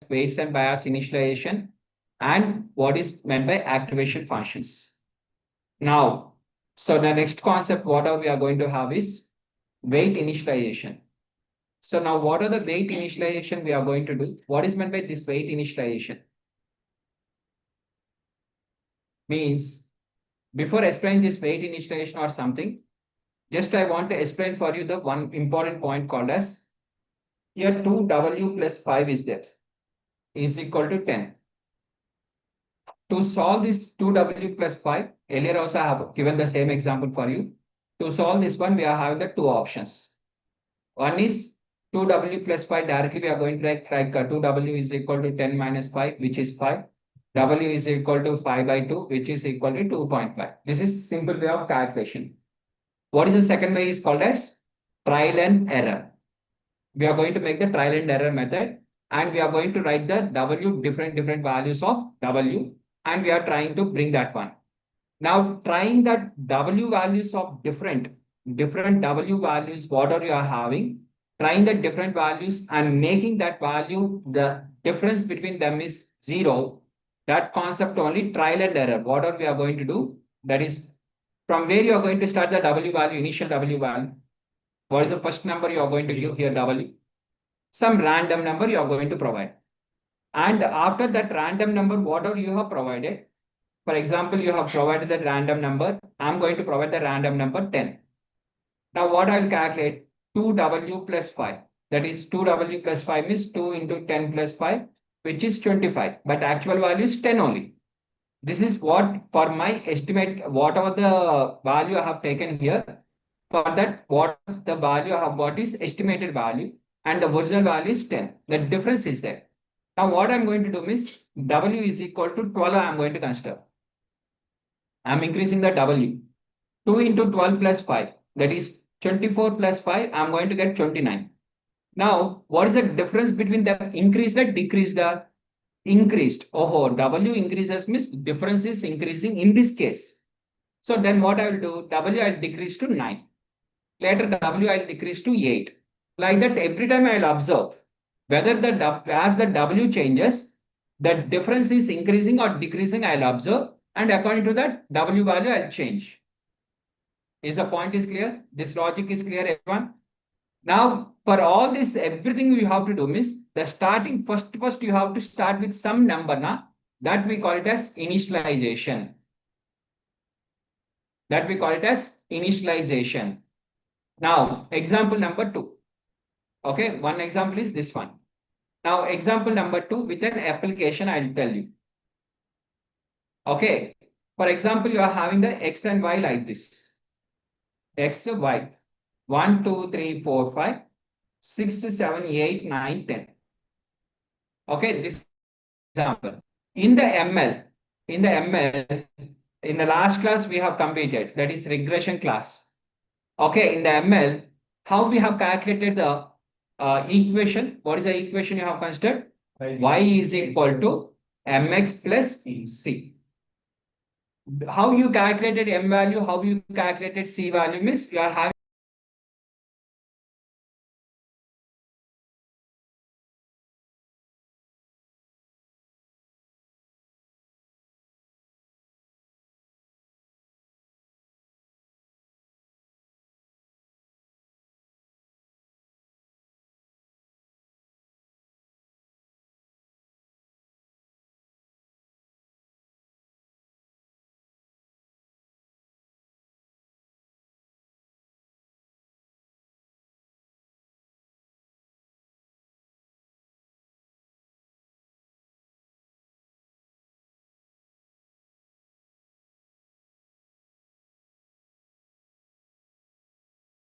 weights and bias initialization and what is meant by activation functions. Now, so the next concept, what we are going to have is weight initialization. So now what are the weight initialization we are going to do? What is meant by this weight initialization? Means before explaining this weight initialization or something, just I want to explain for you the one important point called as here 2w plus 5 is there is equal to 10. To solve this 2w plus 5, earlier also I have given the same example for you. To solve this one, we are having the two options. One is 2w plus 5 directly we are going to write like 2w is equal to 10 minus 5, which is 5. W is equal to 5 by 2, which is equal to 2.5. This is simple way of calculation. What is the second way is called as trial and error. We are going to make the trial and error method and we are going to write the W different values of W and we are trying to bring that one. Now trying that W values of different W values, whatever you are having, trying the different values and making that value, the difference between them is 0. That concept only trial and error. Whatever we are going to do, that is from where you are going to start the W value, initial W value. What is the first number you are going to give here W? Some random number you are going to provide. And after that random number, whatever you have provided, for example, you have provided the random number. I'm going to provide the random number 10. Now what I'll calculate 2w plus 5. That is 2w plus 5 is 2 into 10 plus 5, which is 25. But actual value is 10 only. This is what for my estimate, whatever the value I have taken here, for that what the value I have got is estimated value and the original value is 10. The difference is there. Now what I'm going to do is W is equal to 12 I'm going to consider. I'm increasing the W. 2 into 12 plus 5, that is 24 plus 5, I'm going to get 29. Now, what is the difference between them? Increased or decreased? Increased. Oh, W increases means difference is increasing in this case. So then what I will do, W I will decrease to 9. Later W I will decrease to 8. Like that every time I will observe whether as the W changes, the difference is increasing or decreasing, I will observe. And according to that W value, I'll change. Is the point is clear? This logic is clear, everyone? Now, for all this, everything you have to do is the starting first you have to start with some number now. That we call it as initialization. That we call it as initialization. Now, example number 2. Okay, one example is this one. Now, example number 2 with an application, I'll tell you. Okay, for example, you are having the X and Y like this. X, Y, 1, 2, 3, 4, 5, 6, 7, 8, 9, 10. Okay, this example. In the ML, in the last class we have completed, that is regression class. Okay, in the ML, how we have calculated the equation? What is the equation you have considered? Y is equal to mx plus c. How you calculated m value, how you calculated c value means you are having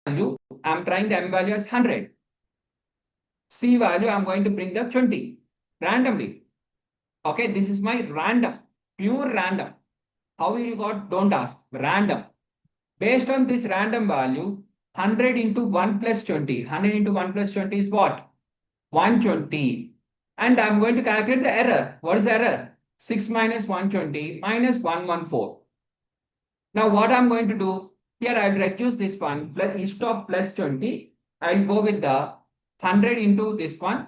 value, I'm trying the m value as 100. C value, I'm going to bring the 20 randomly. Okay, this is my random, pure random. How you got? Don't ask. Random. Based on this random value, 100 into 1 plus 20. 100 into 1 plus 20 is what? 120. And I'm going to calculate the error. What is the error? 6 minus 120 minus 114. Now what I'm going to do? Here I'll reduce this one. Instead of plus 20, I'll go with the 100 into this one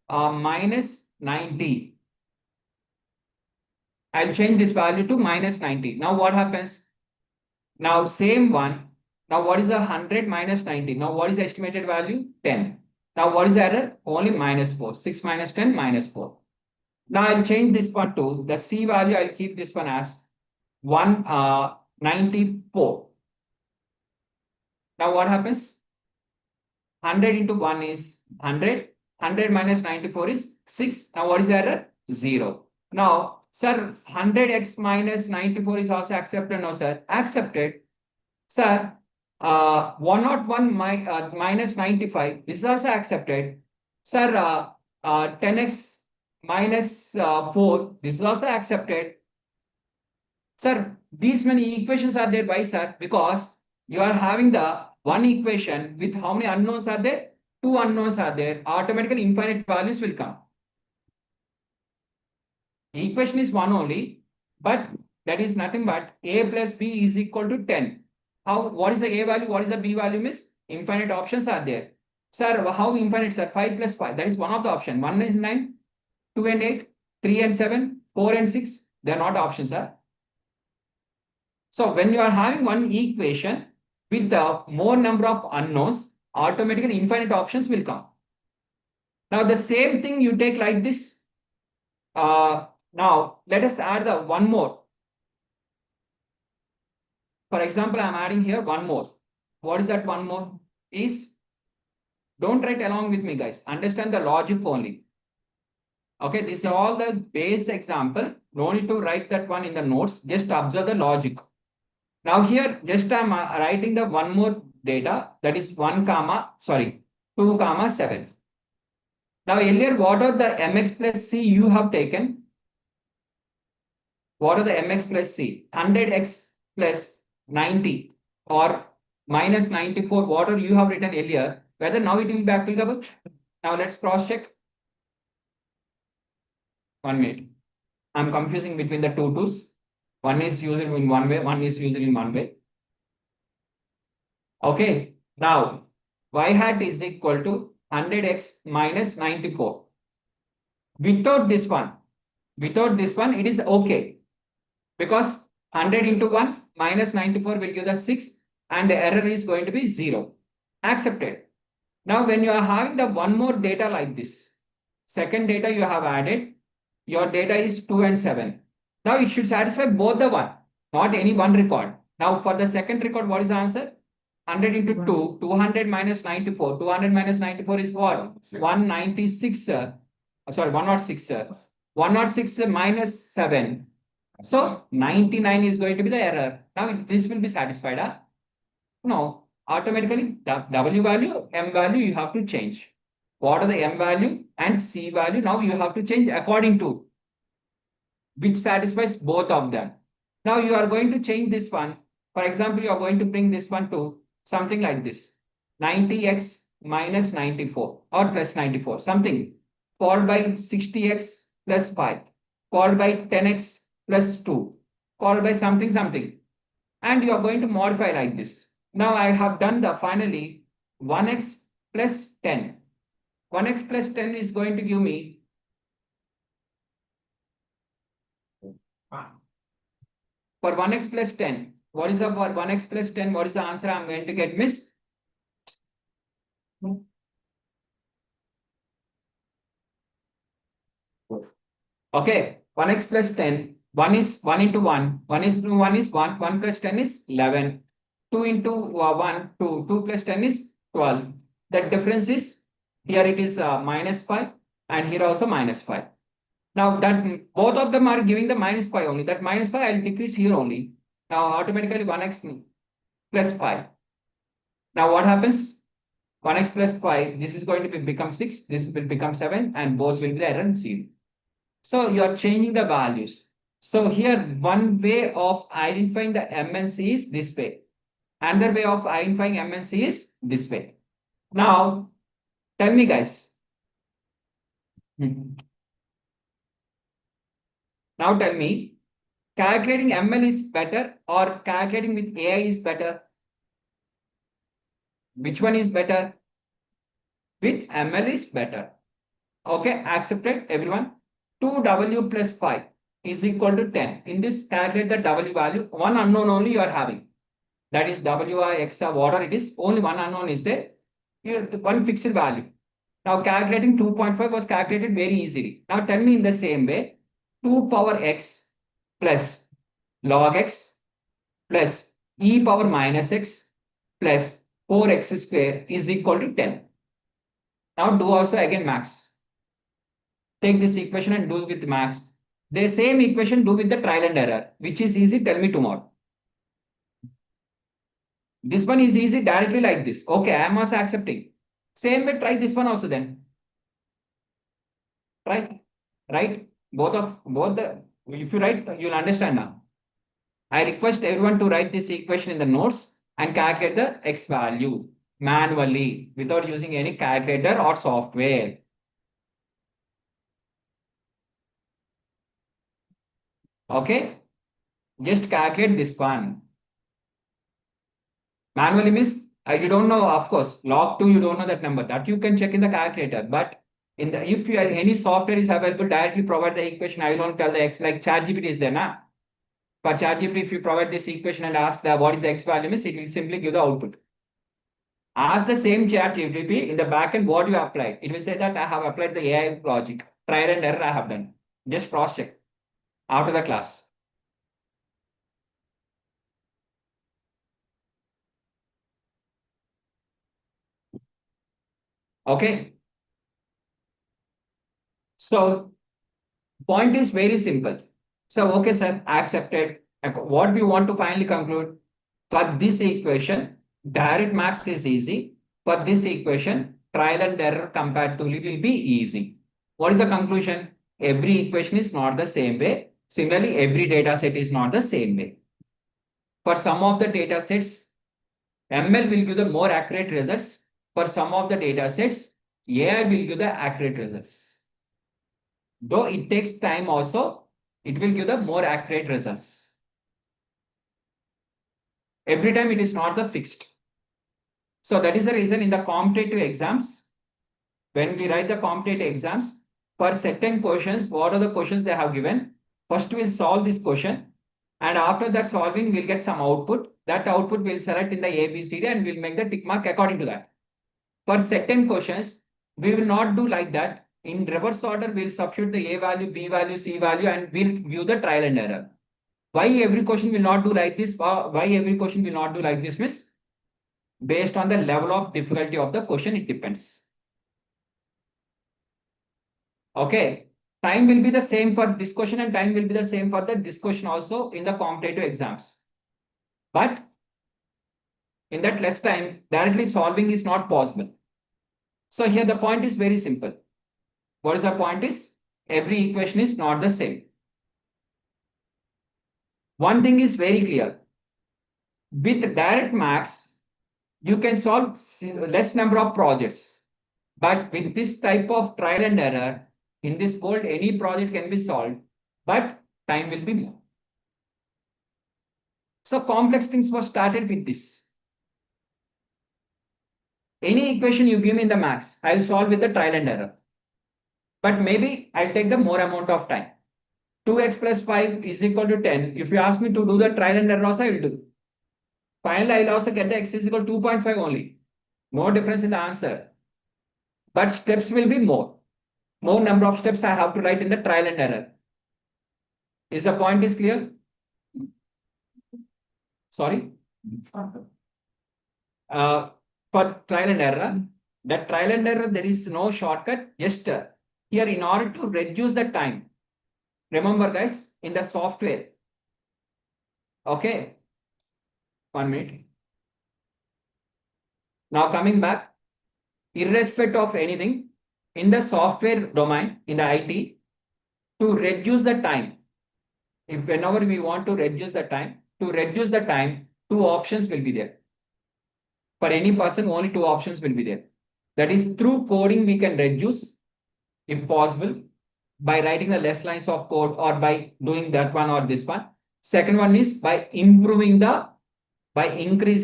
minus 90. I'll change this value to minus 90. Now what happens? Now same one. Now what is 100 minus 90? Now what is the estimated value? 10. Now what is the error? Only minus 4. 6 minus 10 minus 4. Now I'll change this one to the C value. I'll keep this one as 194. Now what happens? 100 into 1 is 100. 100 minus 94 is 6. Now what is the error? 0. Now, sir, 100x minus 94 is also accepted. No, sir. Accepted. Sir, 101 minus 95. This is also accepted. Sir, 10x minus 4. This is also accepted. Sir, these many equations are there. Why, sir? Because you are having the one equation with how many unknowns are there? Two unknowns are there. Automatically infinite values will come. The equation is one only, but that is nothing but a plus b is equal to 10. How? What is the a value? What is the b value? Miss infinite options are there. Sir, how infinite, sir? 5 plus 5. That is one of the option. 1 is 9, 2 and 8, 3 and 7, 4 and 6. They are not options, sir. So when you are having one equation with the more number of unknowns, automatically infinite options will come. Now the same thing you take like this. Now let us add the one more. For example, I am adding here one more. What is that one more? Is don't write along with me, guys. Understand the logic only. Okay, these are all the base example. No need to write that one in the notes. Just observe the logic. Now here, just I'm writing the one more data, that is 2 comma 7. Now earlier, what are the mx plus c you have taken? What are the mx plus c? 100x plus 90 or minus 94, what are you have written earlier? Whether now it will be applicable? Now let's cross check. 1 minute. I'm confusing between the two tools. One is used in one way, one is used in one way. Okay, now y hat is equal to 100x minus 94. Without this one, it is okay. Because 100 into 1 minus 94 will give the 6 and the error is going to be 0. Accepted. Now when you are having the one more data like this, second data you have added, your data is 2 and 7. Now it should satisfy both the one, not any one record. Now for the second record, what is the answer? 100 into 2, 200 minus 94. 200 minus 94 is what? 196, sorry, 106, 106 minus 7. So 99 is going to be the error. Now this will be satisfied. Huh? No, automatically the W value, M value you have to change. What are the M value and C value? Now you have to change according to which satisfies both of them. Now you are going to change this one. For example, you are going to bring this one to something like this. 90x minus 94 or plus 94, something. Followed by 60x plus 5. Followed by 10x plus 2. Followed by something. And you are going to modify like this. Now I have done the finally 1x plus 10. 1x plus 10 is going to give me for 1x plus 10. What is the for 1x plus 10? What is the answer I'm going to get, miss? Okay, 1x plus 10. 1 is 1 into 1. 1 is 2, 1 is 1. 1 plus 10 is 11. 2 into 1, 2. 2 plus 10 is 12. The difference is here it is minus 5 and here also minus 5. Now that both of them are giving the minus 5 only. That minus 5 I'll decrease here only. Now automatically 1x plus 5. Now what happens? 1x plus 5. This is going to become 6. This will become 7 and both will be the error 0. So you are changing the values. So here one way of identifying the MNC is this way. Another way of identifying MNC is this way. Now tell me guys. Now tell me, calculating ML is better or calculating with AI is better? Which one is better? With ML is better. Okay, accepted everyone. 2w plus 5 is equal to 10. In this, calculate the w value. One unknown only you are having. That is w or x or whatever it is. Only one unknown is there. One fixed value. Now calculating 2.5 was calculated very easily. Now tell me in the same way, 2 power x plus log x plus e power minus x plus 4x square is equal to 10. Now do also again max. Take this equation and do with max. The same equation do with the trial and error. Which is easy? Tell me tomorrow. This one is easy directly like this. Okay, I am also accepting. Same way, try this one also then. Right? Right? Both the, if you write, you'll understand now. I request everyone to write this equation in the notes and calculate the x value manually without using any calculator or software. Okay? Just calculate this one. Manually means you don't know, of course, log 2, you don't know that number. That you can check in the calculator. But in the if you any software is available, directly provide the equation. I don't tell the x like ChatGPT is there, na? For ChatGPT, if you provide this equation and ask the what is the x value, means it will simply give the output. Ask the same ChatGPT in the backend what you applied. It will say that I have applied the AI logic. Trial and error I have done. Just cross check after the class. Okay. So point is very simple. So okay, sir, accepted. What we want to finally conclude for this equation, direct max is easy. For this equation, trial and error comparatively will be easy. What is the conclusion? Every equation is not the same way. Similarly, every data set is not the same way. For some of the data sets, ML will give the more accurate results. For some of the data sets, AI will give the accurate results. Though it takes time also, it will give the more accurate results. Every time it is not the fixed. So that is the reason in the competitive exams, when we write the competitive exams, for certain questions, what are the questions they have given? First we'll solve this question. And after that solving, we'll get some output. That output we'll select in the ABCD and we'll make the tick mark according to that. For certain questions, we will not do like that. In reverse order, we'll substitute the A value, B value, C value, and we'll view the trial and error. Why every question will not do like this? Why every question will not do like this, miss? Based on the level of difficulty of the question, it depends. Okay. Time will be the same for this question and time will be the same for this question also in the competitive exams. But in that less time, directly solving is not possible. So here the point is very simple. What is the point is? Every equation is not the same. One thing is very clear. With direct max, you can solve less number of projects. But with this type of trial and error, in this world, any project can be solved, but time will be more. So complex things were started with this. Any equation you give me in the max, I'll solve with the trial and error. But maybe I'll take the more amount of time. 2x plus 5 is equal to 10. If you ask me to do the trial and error also, I will do. Finally, I'll also get the x is equal to 2.5 only. No difference in the answer. But steps will be more. More number of steps I have to write in the trial and error. Is the point is clear? Sorry. For trial and error, that trial and error, there is no shortcut. Just here, in order to reduce the time, remember guys, in the software. Okay. 1 minute. Now coming back, irrespective of anything, in the software domain, in the IT, to reduce the time, if whenever we want to reduce the time, two options will be there. For any person, only two options will be there. That is through coding, we can reduce, if possible, by writing the less lines of code or by doing that one or this one. Second one is by increasing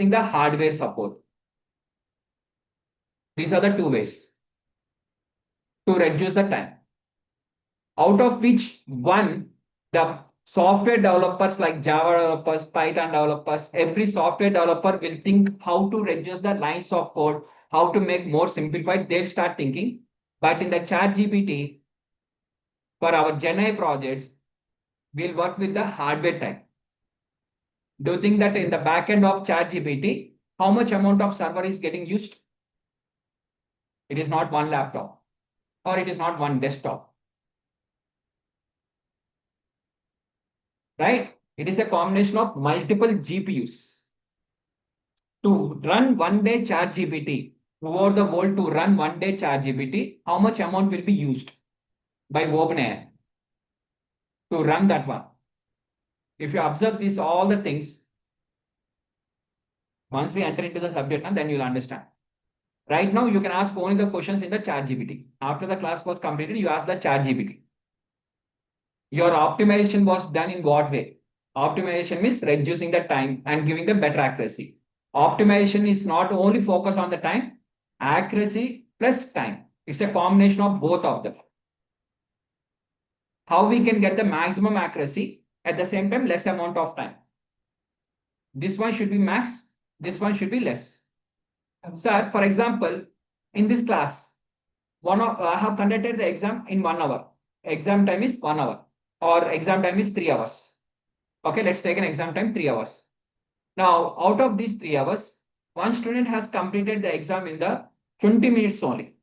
the hardware support. These are the two ways. to reduce the time. Out of which one, the software developers like Java developers, Python developers, every software developer will think how to reduce the lines of code, how to make more simplified. They'll start thinking. But in the ChatGPT, for our GenAI projects, we'll work with the hardware time. Do you think that in the back end of ChatGPT, how much amount of server is getting used? It is not one laptop or it is not one desktop, right? It is a combination of multiple GPUs. To run one day ChatGPT, over the world to run one day ChatGPT, how much amount will be used by OpenAI to run that one? If you observe these all the things, once we enter into the subject, then you'll understand. Right now, you can ask only the questions in the ChatGPT. After the class was completed, you ask the ChatGPT. Your optimization was done in what way? Optimization means reducing the time and giving the better accuracy. Optimization is not only focused on the time, accuracy plus time. It's a combination of both of them. How we can get the maximum accuracy at the same time, less amount of time. This one should be max, this one should be less. Sir, for example, in this class, I have conducted the exam in 1 hour. Exam time is 1 hour or exam time is 3 hours. Okay, let's take an exam time 3 hours. Now, out of these 3 hours, one student has completed the exam in the 20 minutes only.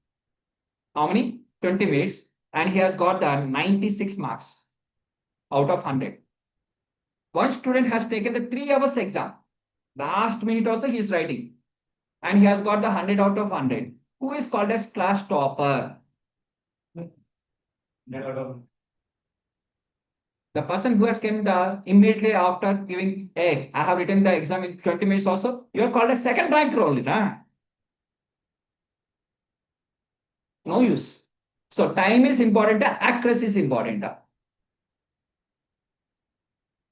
How many? 20 minutes. And he has got the 96 marks out of 100. One student has taken the 3 hours exam. Last minute also he is writing. And he has got the 100 out of 100. Who is called as class topper? The person who has came immediately after giving, hey, I have written the exam in 20 minutes also. You are called a second ranker only. Nah? No use. So time is important, accuracy is important.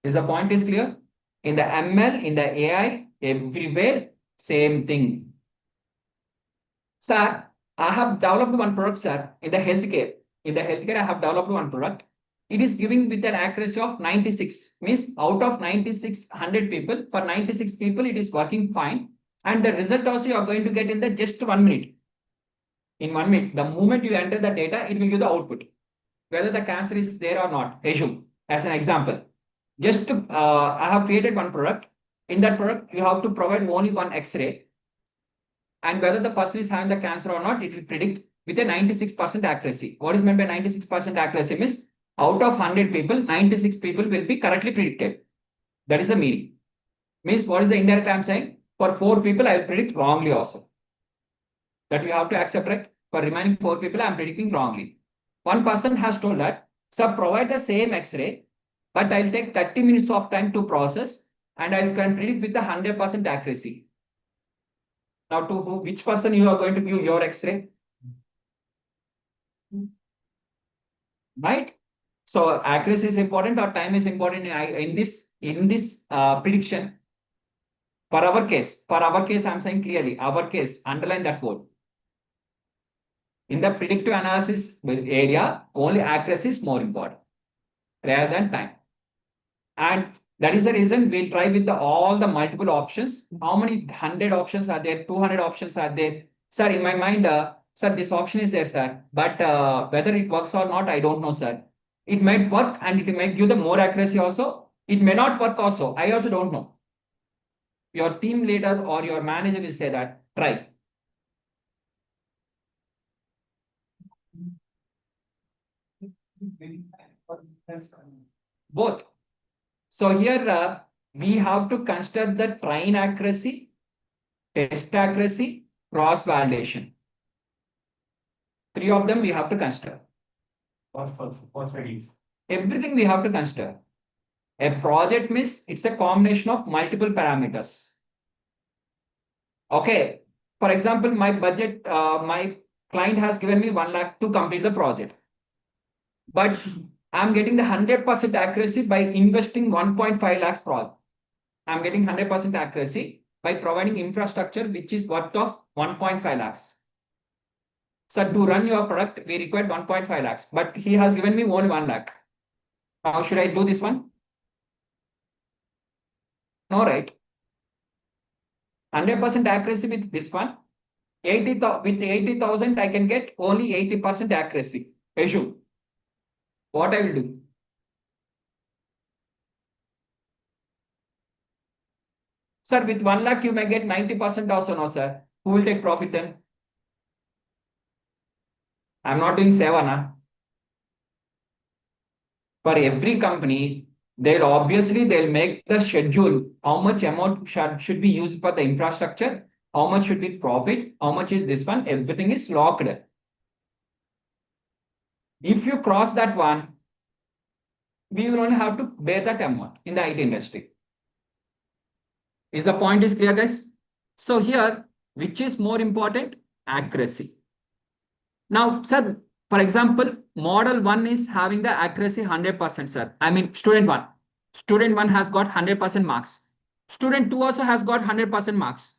Is the point is clear? In the ML, in the AI, everywhere, same thing. Sir, I have developed one product, sir, in the healthcare. In the healthcare, I have developed one product. It is giving with an accuracy of 96. Means out of 9600 people, for 96 people, it is working fine. And the result also you are going to get in the just 1 minute. In 1 minute, the moment you enter the data, it will give the output. Whether the cancer is there or not, assume, as an example. Just I have created one product. In that product, you have to provide only one X-ray. And whether the person is having the cancer or not, it will predict with a 96% accuracy. What is meant by 96% accuracy means out of 100 people, 96 people will be correctly predicted. That is the meaning. Means what is the indirect I am saying? For 4 people, I will predict wrongly also. That you have to accept, right? For remaining 4 people, I am predicting wrongly. One person has told that, sir, provide the same X-ray, but I'll take 30 minutes of time to process and I can predict with the 100% accuracy. Now, to which person you are going to give your X-ray? Right? So accuracy is important or time is important in this prediction. For our case, I'm saying clearly, our case, underline that word. In the predictive analysis area, only accuracy is more important rather than time. And that is the reason we'll try with all the multiple options. How many 100 options are there? 200 options are there? Sir, in my mind, sir, this option is there, sir. But whether it works or not, I don't know, sir. It might work and it might give the more accuracy also. It may not work also. I also don't know. Your team leader or your manager will say that, try. Both. So here we have to consider the train accuracy, test accuracy, cross validation. 3 of them we have to consider. Everything we have to consider. A project means it's a combination of multiple parameters. Okay. For example, my budget, my client has given me 1 lakh to complete the project. But I'm getting the 100% accuracy by investing 1.5 lakhs project. I'm getting 100% accuracy by providing infrastructure which is worth of 1.5 lakhs. Sir, to run your product, we required 1.5 lakhs, but he has given me only 1 lakh. Now, should I do this one? No, right? 100% accuracy with this one. 80,000, I can get only 80% accuracy. Assume. What I will do? Sir, with 1 lakh, you may get 90% also, no, sir. Who will take profit then? I'm not doing Seva. For every company, they'll make the schedule, how much amount should be used for the infrastructure, how much should be profit, how much is this one, everything is locked. If you cross that one, we will only have to bear that amount in the IT industry. Is the point is clear, guys? So here, which is more important? Accuracy. Now, sir, for example, model 1 is having the accuracy 100%, sir. I mean, student 1. Student 1 has got 100% marks. Student 2 also has got 100% marks.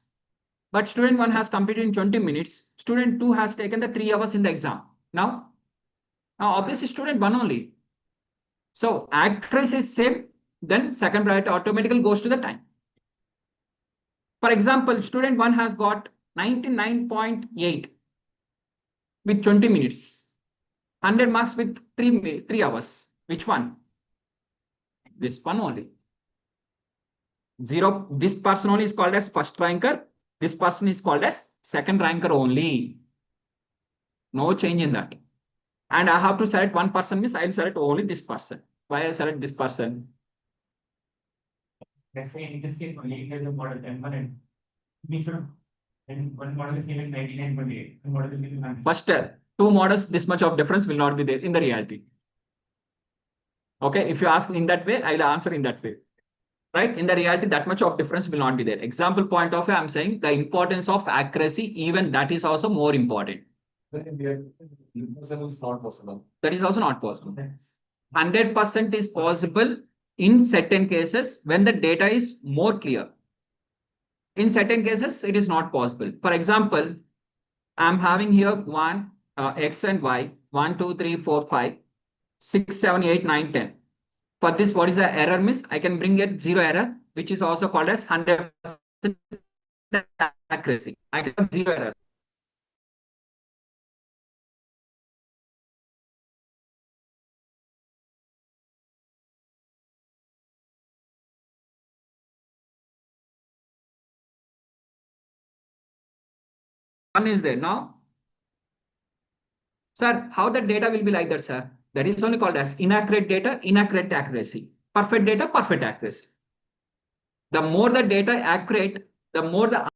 But student 1 has completed in 20 minutes. Student 2 has taken the 3 hours in the exam. Now obviously student 1 only. So accuracy is same, then second priority automatically goes to the time. For example, student 1 has got 99.8 with 20 minutes. 100 marks with 3 hours. Which one? This one only. 0. This person only is called as first ranker. This person is called as second ranker only. No change in that. And I have to select one person, means I will select only this person. Why I select this person? Let's say in this case only it is a model 10 and we should, and one model is given 99.8, one model is given 100. First, 2 models, this much of difference will not be there in the reality. Okay, if you ask in that way, I will answer in that way. Right? In the reality, that much of difference will not be there. Example point of view, I'm saying the importance of accuracy, even that is also more important. But in reality, impossible is not possible. That is also not possible. 100% is possible in certain cases when the data is more clear. In certain cases, it is not possible. For example, I'm having here one X and Y, 1, 2, 3, 4, 5, 6, 7, 8, 9, 10. For this, what is the error miss? I can bring it 0 error, which is also called as 100% accuracy. I can have 0 error. One is there now. Sir, how the data will be like that, sir? That is only called as inaccurate data, inaccurate accuracy. Perfect data, perfect accuracy. The more the data accurate, the more the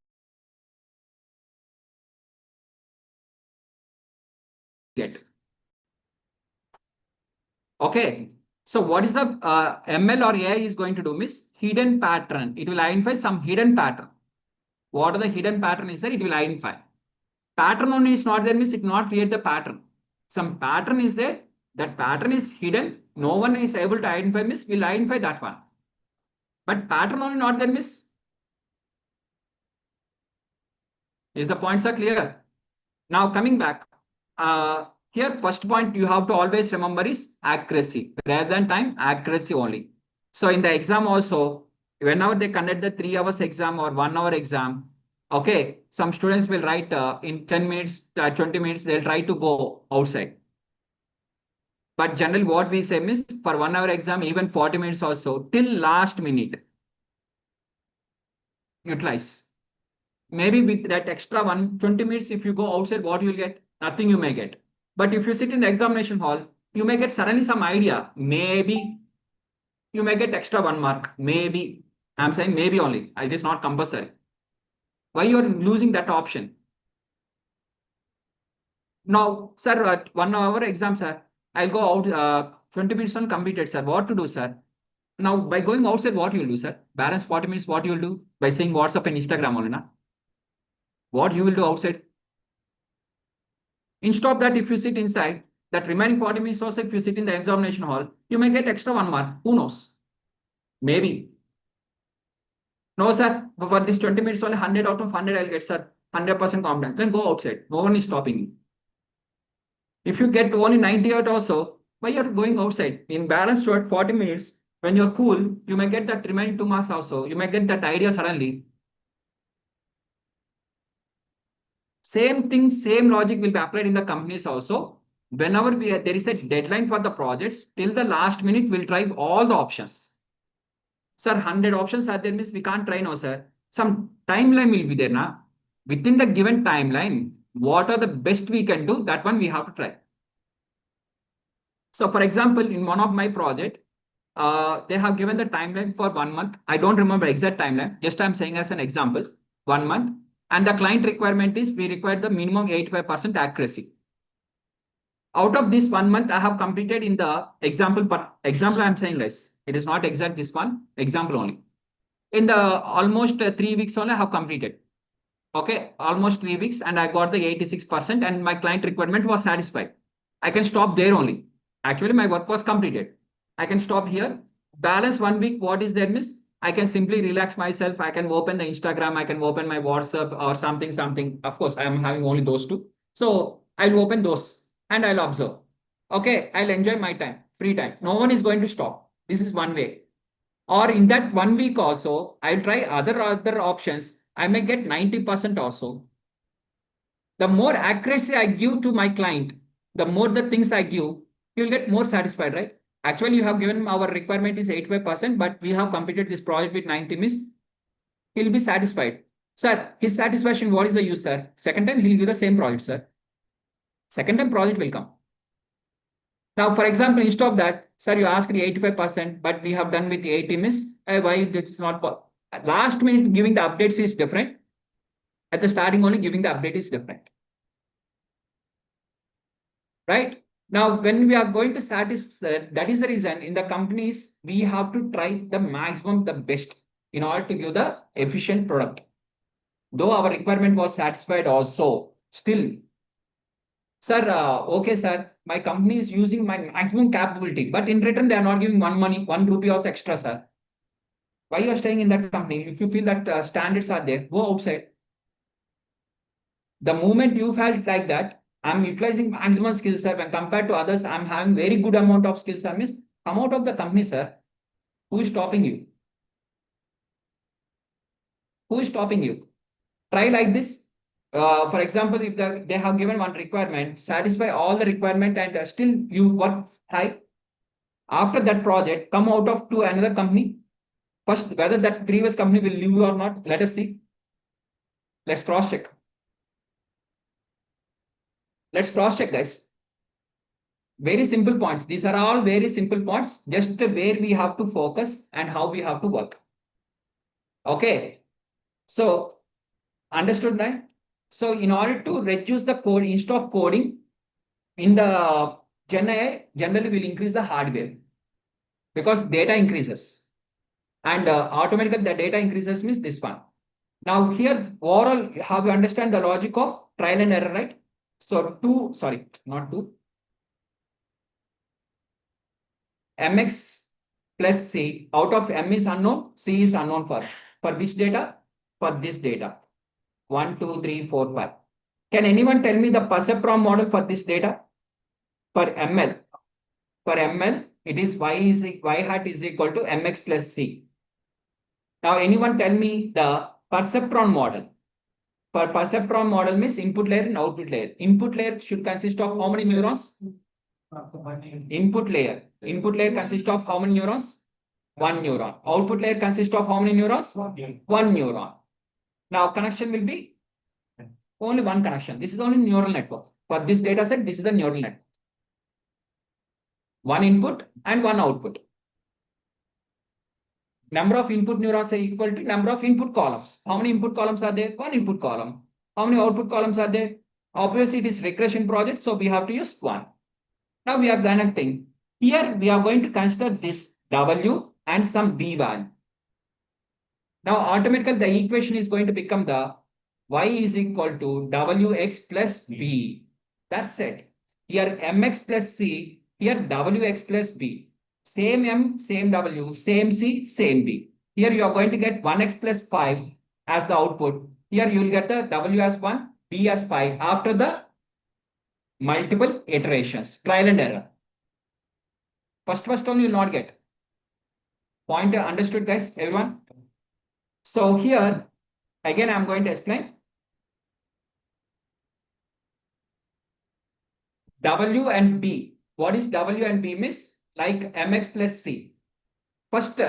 get. Okay. So what is the ML or AI is going to do means hidden pattern. It will identify some hidden pattern. What are the hidden pattern is there? It will identify. Pattern only is not there means it will not create the pattern. Some pattern is there. That pattern is hidden. No one is able to identify means will identify that one. But pattern only not there means. Is the points are clear? Now coming back. Here first point you have to always remember is accuracy. Rather than time, accuracy only. So in the exam also, whenever they conduct the 3 hours exam or 1 hour exam, okay, some students will write in 10 minutes, 20 minutes, they'll try to go outside. But generally what we say is for 1 hour exam, even 40 minutes also, till last minute, utilize. Maybe with that extra 20 minutes, if you go outside, what you will get? Nothing you may get. But if you sit in the examination hall, you may get suddenly some idea. Maybe you may get extra 1 mark. Maybe. I'm saying maybe only. It is not compulsory. Why you are losing that option? Now, sir, at 1 hour exam, sir, I'll go out 20 minutes on completed, sir. What to do, sir? Now, by going outside, what you will do, sir? Balance 40 minutes, what you will do? By saying WhatsApp and Instagram only, na? What you will do outside? Instead of that, if you sit inside, that remaining 40 minutes also, if you sit in the examination hall, you may get extra 1 mark. Who knows? Maybe. No, sir, for this 20 minutes only 100 out of 100 I'll get, sir. 100% confidence. Then go outside. No one is stopping you. If you get only 98 or so, why you're going outside? In balance at 40 minutes, when you're cool, you may get that remaining 2 marks also. You may get that idea suddenly. Same thing, same logic will be applied in the companies also. Whenever there is a deadline for the projects, till the last minute, we'll try all the options. Sir, 100 options are there, means we can't try now, sir. Some timeline will be there now. Within the given timeline, what are the best we can do? That one we have to try. So, for example, in one of my project, they have given the timeline for 1 month. I don't remember exact timeline. Just I'm saying as an example, 1 month. And the client requirement is we require the minimum 85% accuracy. Out of this 1 month, I have completed in the example, but example I'm saying, guys, it is not exact this one, example only. In the almost 3 weeks only, I have completed. Okay, almost 3 weeks, and I got the 86%, and my client requirement was satisfied. I can stop there only. Actually, my work was completed. I can stop here. Balance 1 week, what is there, miss? I can simply relax myself. I can open the Instagram, I can open my WhatsApp or something. Of course, I am having only those two. So I'll open those and I'll observe. Okay, I'll enjoy my time, free time. No one is going to stop. This is one way. Or in that 1 week also, I'll try other options. I may get 90% also. The more accuracy I give to my client, the more the things I give, you'll get more satisfied, right? Actually, you have given our requirement is 85%, but we have completed this project with 90 miss. He'll be satisfied. Sir, his satisfaction, what is the use, sir? Second time, he'll give the same project, sir. Second time project will come. Now, for example, instead of that, sir, you asked the 85%, but we have done with the 80 miss. Why this is not last minute giving the updates is different. At the starting only giving the update is different. Right? Now, when we are going to satisfy, that is the reason in the companies, we have to try the maximum, the best in order to give the efficient product. Though our requirement was satisfied also, still, sir, okay, sir, my company is using my maximum capability, but in return, they are not giving 1 rupee or extra, sir. Why you are staying in that company? If you feel that standards are there, go outside. The moment you felt like that, I'm utilizing maximum skills, sir, when compared to others, I'm having very good amount of skills, sir, means come out of the company, sir. Who is stopping you? Who is stopping you? Try like this. For example, if they have given one requirement, satisfy all the requirement and still you work high. After that project, come out of to another company. First, whether that previous company will leave you or not, let us see. Let's cross check. Let's cross check, guys. Very simple points. These are all very simple points, just where we have to focus and how we have to work. Okay. So, understood, right? So, in order to reduce the code, instead of coding, in the Gen AI, generally will increase the hardware because data increases. And automatically the data increases means this one. Now, here, overall, how you understand the logic of trial and error, right? So, mx plus c, out of m is unknown, c is unknown for which data? For this data. 1, 2, 3, 4, 5. Can anyone tell me the perceptron model for this data? For ML. For ML, it is y hat is equal to mx plus c. Now, anyone tell me the perceptron model? For perceptron model means input layer and output layer. Input layer should consist of how many neurons? Input layer. Input layer consists of how many neurons? 1 neuron. Output layer consists of how many neurons? 1 neuron. Now, connection will be only one connection. This is only neural network. For this data set, this is the neural network. One input and one output. Number of input neurons are equal to number of input columns. How many input columns are there? One input column. How many output columns are there? Obviously, it is regression project, so we have to use one. Now we are connecting. Here we are going to consider this W and some B value. Now automatically the equation is going to become the Y is equal to Wx plus B. That's it. Here Mx plus C, here Wx plus B. Same M, same W, same C, same B. Here you are going to get 1x plus 5 as the output. Here you will get the W as 1, B as 5 after the multiple iterations, trial and error. First one you will not get. Point understood, guys, everyone? So here, again, I'm going to explain. W and B. What is W and B means? Like mx plus c. First,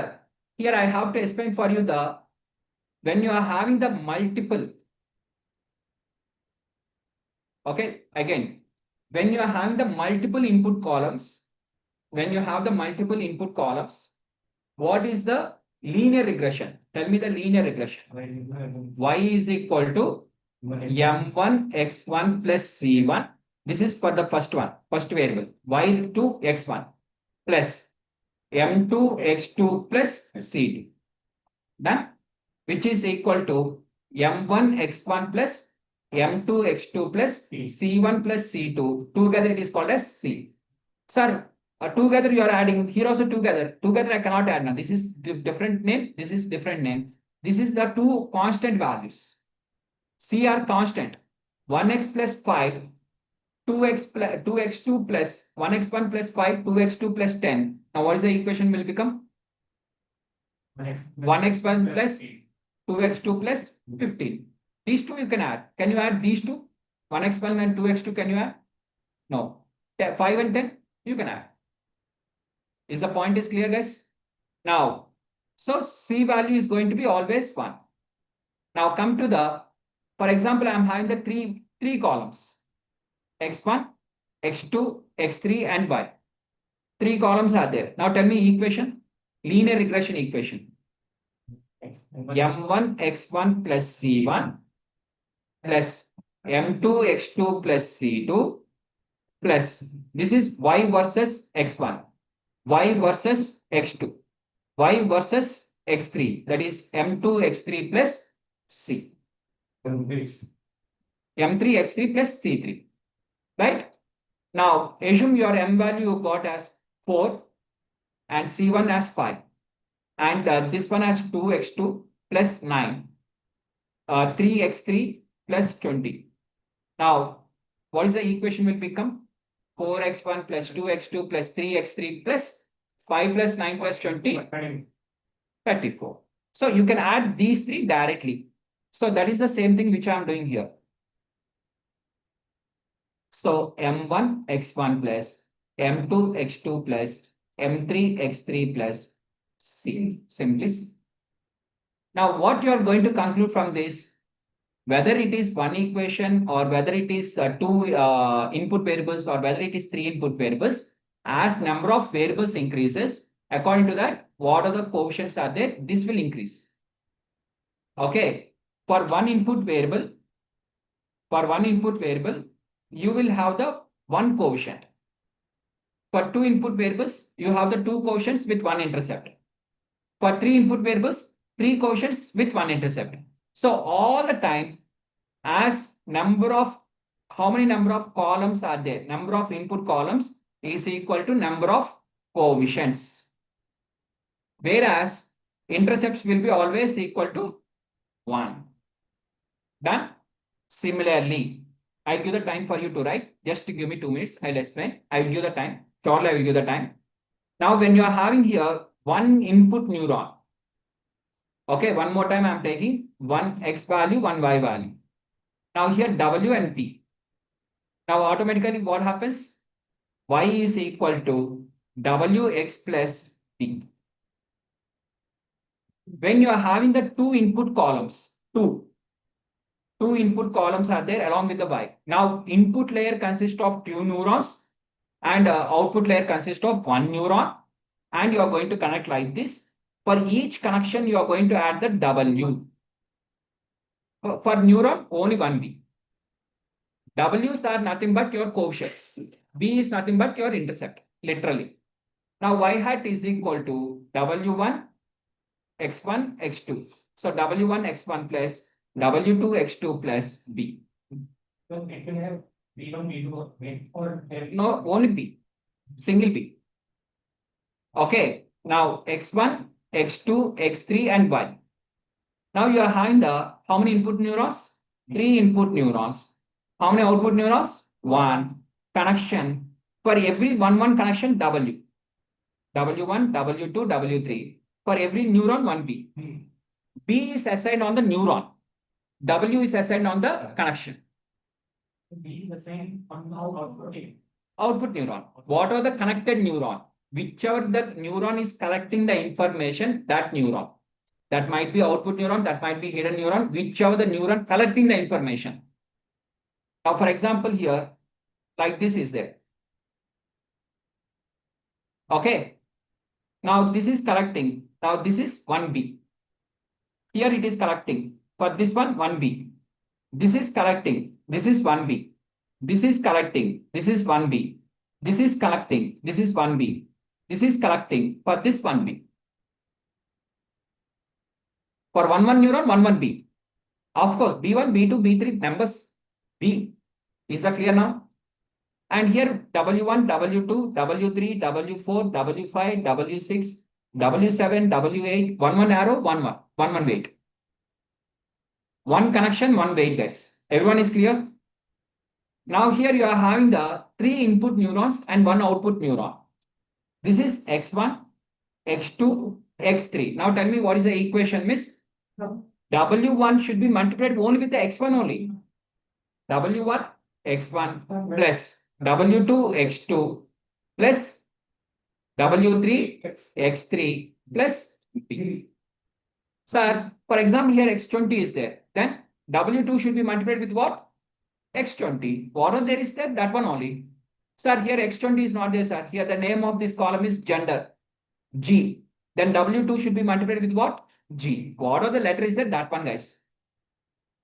here I have to explain for you the, when you are having the multiple, okay, again, when you are having the multiple input columns, when you have the multiple input columns, what is the linear regression? Tell me the linear regression. Y is equal to m1 x1 plus c1. This is for the first one, first variable, y2 x1 plus m2 x2 plus c2. Done? Which is equal to m1 x1 plus m2 x2 plus c1 plus c2. Together it is called as c. Sir, together you are adding here also together. Together I cannot add now. This is different name. This is different name. This is the two constant values. C are constant. 1x plus 5, 2x plus 2x2 plus 1x1 plus 5, 2x2 plus 10. Now what is the equation will become? 1x1 plus 2x2 plus 15. These two you can add. Can you add these two? 1x1 and 2x2 can you add? No. 5 and 10 you can add. Is the point is clear, guys? Now, so C value is going to be always 1. Now come to the, for example, I am having the three columns. X1, X2, X3 and Y. 3 columns are there. Now tell me equation, linear regression equation. M1 X1 plus C1 plus M2 X2 plus C2 plus, this is Y versus X1, Y versus X2, Y versus X3, that is M2 X3 plus C. M3 X3 plus C3. Right? Now assume your M value you got as 4 and C1 as 5. And this one has 2x2 plus 9, 3x3 plus 20. Now, what is the equation will become? 4x1 plus 2x2 plus 3x3 plus 5 plus 9 plus 20, 34. So you can add these 3 directly. So that is the same thing which I am doing here. So m1 x1 plus m2 x2 plus m3 x3 plus C, simply C. Now what you are going to conclude from this, whether it is one equation or whether it is 2 input variables or whether it is 3 input variables, as number of variables increases, according to that, what are the coefficients are there, this will increase. Okay, for one input variable, you will have the one coefficient. For 2 input variables, you have the 2 coefficients with 1 intercept. For 3 input variables, 3 coefficients with 1 intercept. So all the time, as how many number of columns are there? Number of input columns is equal to number of coefficients. Whereas intercepts will be always equal to 1. Done? Similarly, I'll give the time for you to write. Just to give me 2 minutes, I'll explain. I will give the time. Surely I will give the time. Now, when you are having here one input neuron, okay, one more time I'm taking one x value, one y value. Now here W and P. Now automatically what happens? Y is equal to Wx plus P. When you are having the 2 input columns, two input columns are there along with the Y. Now input layer consists of 2 neurons and output layer consists of 1 neuron, and you are going to connect like this. For each connection, you are going to add the W. For neuron, only one B. W's are nothing but your coefficients. B is nothing but your intercept, literally. Now y hat is equal to W1, X1, X2. So W1, X1 plus W2, X2 plus B. So it will have B1, B2, or No, only B, single B. Okay, now X1, X2, X3 and Y. Now you are having the how many input neurons? 3 input neurons. How many output neurons? 1. connection for every one connection W. W1, W2, W3. For every neuron, 1B. B is assigned on the neuron. W is assigned on the connection. B is the same on now output A. Output neuron. What are the connected neuron? Whichever the neuron is collecting the information, that neuron. That might be output neuron, that might be hidden neuron, whichever the neuron collecting the information. Now, for example, here, like this is there. Okay. Now this is collecting. Now this is 1B. Here it is collecting. For this one, 1B. This is collecting. This is 1B. This is collecting. This is 1B. This is collecting. This is 1B. This is collecting for this 1B. For 1 neuron, 1 B. Of course, B1, B2, B3 numbers B. Is that clear now? And here W1, W2, W3, W4, W5, W6, W7, W8, 1 arrow, 1 weight. One connection, 1 weight, guys. Everyone is clear? Now here you are having the 3 input neurons and 1 output neuron. This is X1, X2, X3. Now tell me what is the equation, miss? W1 should be multiplied only with the X1 only. W1, X1 plus W2, X2 plus W3, X3 plus B. Sir, for example, here X20 is there. Then W2 should be multiplied with what? X20. What there is there? That one only. Sir, here X20 is not there, sir. Here the name of this column is gender. G. Then W2 should be multiplied with what? G. What are the letter is there? That one, guys.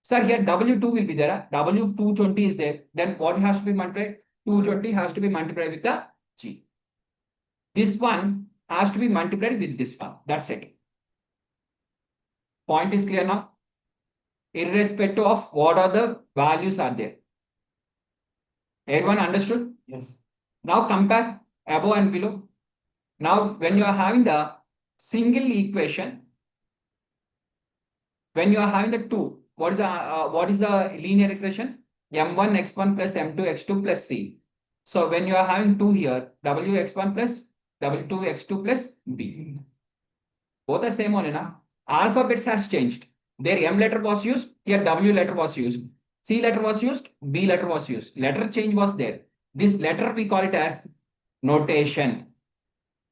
Sir, here W2 will be there. W220 is there. Then what has to be multiplied? 220 has to be multiplied with the G. This one has to be multiplied with this one. That's it. Point is clear now? Irrespective of what are the values are there. Everyone understood? Yes. Now compare above and below. Now when you are having the single equation, when you are having the two, what is the linear equation? M1 x1 plus M2 x2 plus C. So when you are having 2 here, W x1 plus W2 x2 plus B. Both are same only now. Alphabets has changed. There M letter was used, here W letter was used. C letter was used, B letter was used. Letter change was there. This letter we call it as notation.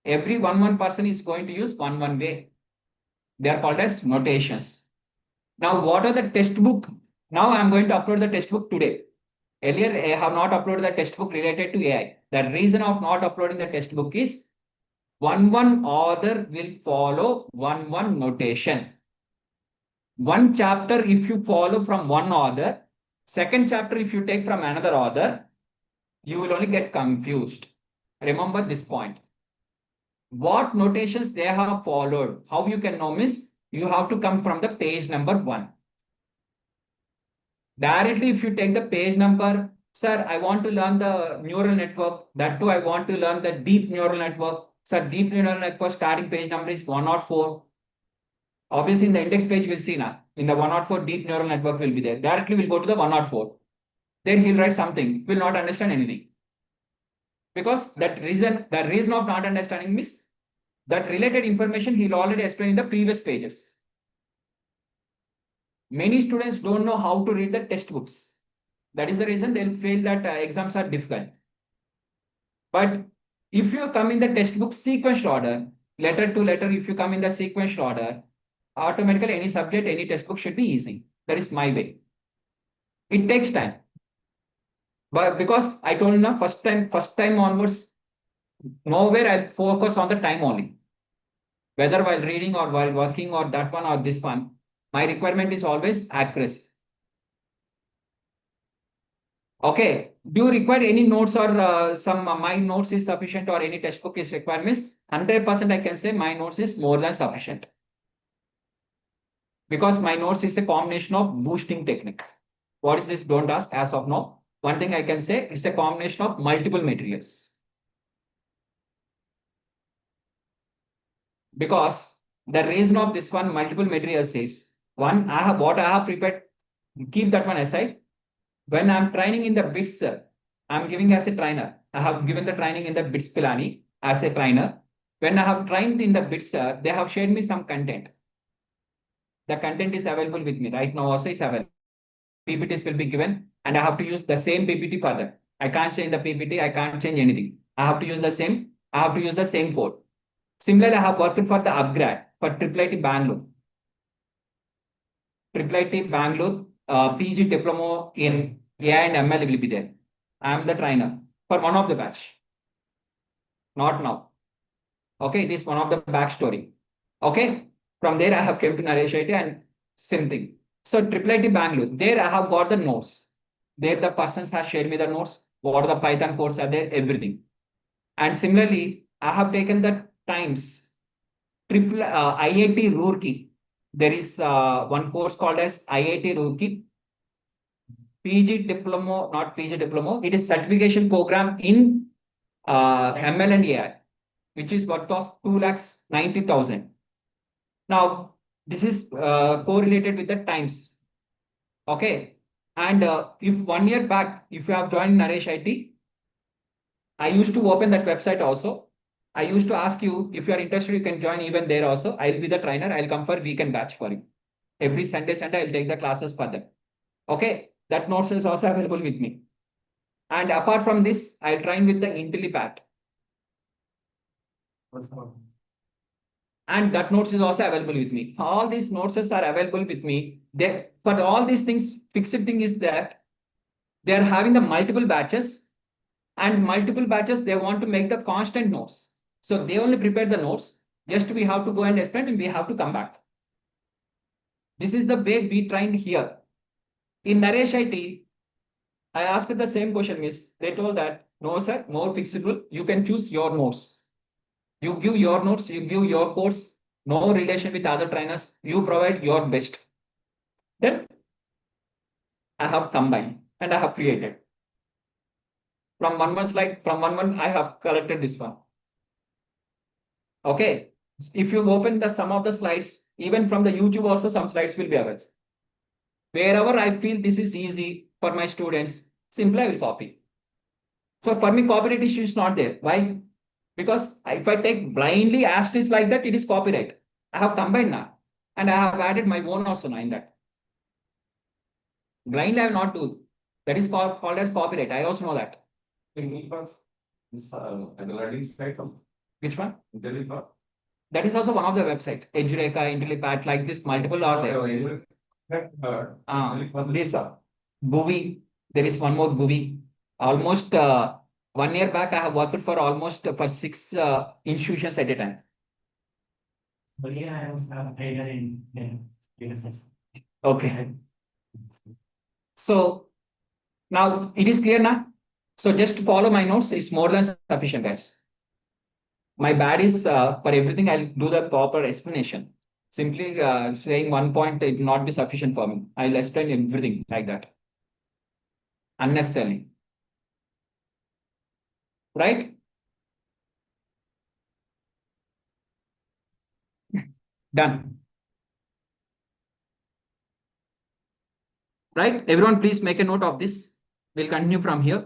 Every one person is going to use one way. They are called as notations. Now, what are the textbook? Now I am going to upload the textbook today. Earlier, I have not uploaded the textbook related to AI. The reason of not uploading the textbook is one author will follow one notation. One chapter, if you follow from one author, second chapter, if you take from another author, you will only get confused. Remember this point. What notations they have followed, how you can know, miss? You have to come from the page number 1. Directly, if you take the page number, sir, I want to learn the neural network. That too, I want to learn the deep neural network. Sir, deep neural network starting page number is 104. Obviously, in the index page, we'll see now. In the 104, deep neural network will be there. Directly, we'll go to the 104. Then he'll write something. Will not understand anything. Because the reason of not understanding means that related information he'll already explain in the previous pages. Many students don't know how to read the textbooks. That is the reason they'll feel that exams are difficult. But if you come in the textbook sequential order, letter to letter, if you come in the sequential order, automatically any subject, any textbook should be easy. That is my way. It takes time. But because I told you now, first time onwards, nowhere I focus on the time only. Whether while reading or while working or that one or this one, my requirement is always accuracy. Okay. Do you require any notes or my notes is sufficient or any textbook is required? Means 100% I can say my notes is more than sufficient. Because my notes is a combination of boosting technique. What is this? Don't ask as of now. One thing I can say, it's a combination of multiple materials. Because the reason of this one multiple materials is one, what I have prepared, keep that one aside. When I'm training in the bits, I'm giving as a trainer. I have given the training in the BITS Pilani as a trainer. When I have trained in the BITS, they have shared me some content. The content is available with me right now. Also, is available. PPTs will be given, and I have to use the same PPT for that. I can't change the PPT. I can't change anything. I have to use the same. I have to use the same code. Similarly, I have worked for the upgrade for Triple IT Bangalore. Triple IT Bangalore PG diploma in AI and ML will be there. I am the trainer for one of the batch. Not now. Okay, it is one of the backstory. Okay, from there I have came to Naresh IT and same thing. So Triple IT Bangalore, there I have got the notes. There the persons have shared me the notes. What the Python course are there, everything. And similarly, I have taken the times IIT Roorkee. There is one course called as IIT Roorkee PG diploma, not PG diploma. It is certification program in ML and AI, which is worth of 2,90,000. Now, this is correlated with the times. Okay. And if 1 year back, if you have joined Naresh IT, I used to open that website also. I used to ask you if you are interested, you can join even there also. I'll be the trainer. I'll come for weekend batch for you. Every Sunday, I'll take the classes for them. Okay. That notes is also available with me. And apart from this, I'll train with the IntelliPat. And that notes is also available with me. All these notes are available with me. But all these things, fixed thing is that they are having the multiple batches, and multiple batches, they want to make the constant notes. So they only prepare the notes. Just we have to go and explain and we have to come back. This is the way we trained here. In Naresh IT, I asked the same question, miss. They told that, no, sir, more fixable. You can choose your notes. You give your notes, you give your course, no relation with other trainers. You provide your best. Then I have combined and I have created. From one slide, from one, I have collected this one. Okay. If you open the some of the slides, even from the YouTube also, some slides will be available. Wherever I feel this is easy for my students, simply I will copy. So for me, copyright issue is not there. Why? Because if I take blindly as it is like that, it is copyright. I have combined now, and I have added my own also now in that. Blindly I will not do. That is called as copyright. I also know that. This learning site of Which one? IntelliPat. That is also one of the website. EduReka, IntelliPat, like this, multiple are there. This GUI. There is one more GUI. Almost 1 year back, I have worked for almost for 6 institutions at a time. But yeah, I have trainer in data science. Okay. So now it is clear now. So just follow my notes is more than sufficient, guys. My bad is for everything, I'll do the proper explanation. Simply saying one point, it will not be sufficient for me. I'll explain everything like that. Unnecessarily. Right? Done. Right? Everyone, please make a note of this. We'll continue from here.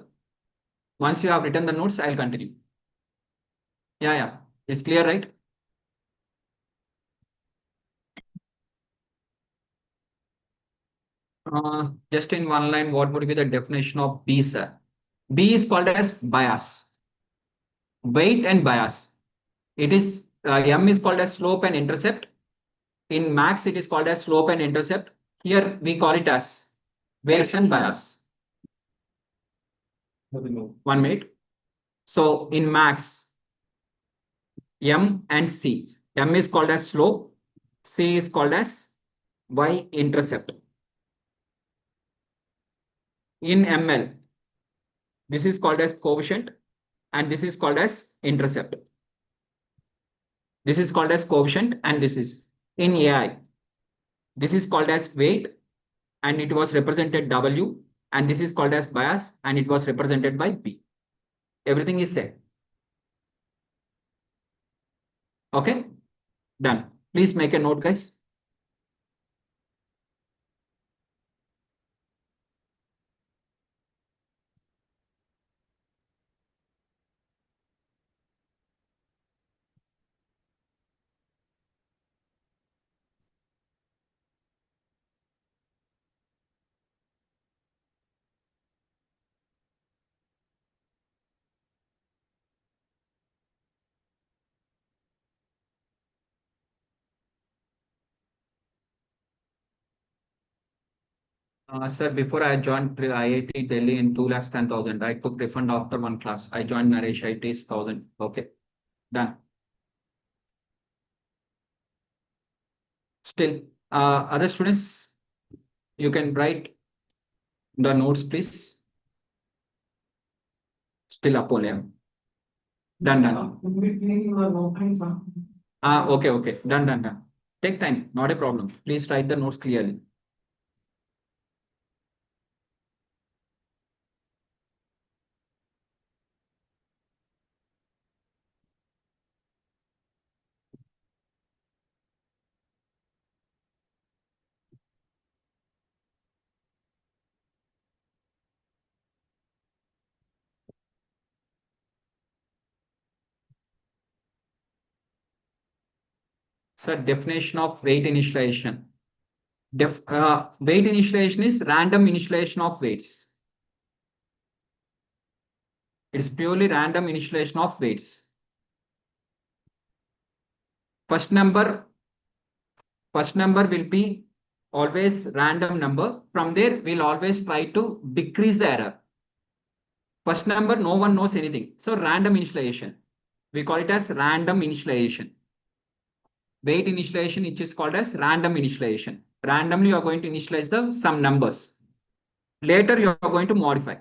Once you have written the notes, I'll continue. Yeah. It's clear, right? Just in one line, what would be the definition of B, sir? B is called as bias. Weight and bias. It is M is called as slope and intercept. In max, it is called as slope and intercept. Here we call it as weights and bias. 1 minute. So in max, M and C. M is called as slope. C is called as Y intercept. In ML, this is called as coefficient and this is called as intercept. This is called as coefficient and this is in AI. This is called as weight and it was represented W, and this is called as bias and it was represented by B. Everything is said. Okay, done. Please make a note, guys. Sir, before I joined IIT Delhi in 2,10,000, I took refund after one class. I joined Naresh IT's 1,000. Okay, done. Still, other students, you can write the notes, please. Still up only. Done, done. Okay, okay. Done, done, done. Take time, not a problem. Please write the notes clearly. Sir, definition of weight initialization. Weight initialization is random initialization of weights. It is purely random initialization of weights. First number will be always random number. From there, we'll always try to decrease the error. First number, no one knows anything. So random initialization. We call it as random initialization. Weight initialization, which is called as random initialization. Randomly, you are going to initialize some numbers. Later, you are going to modify.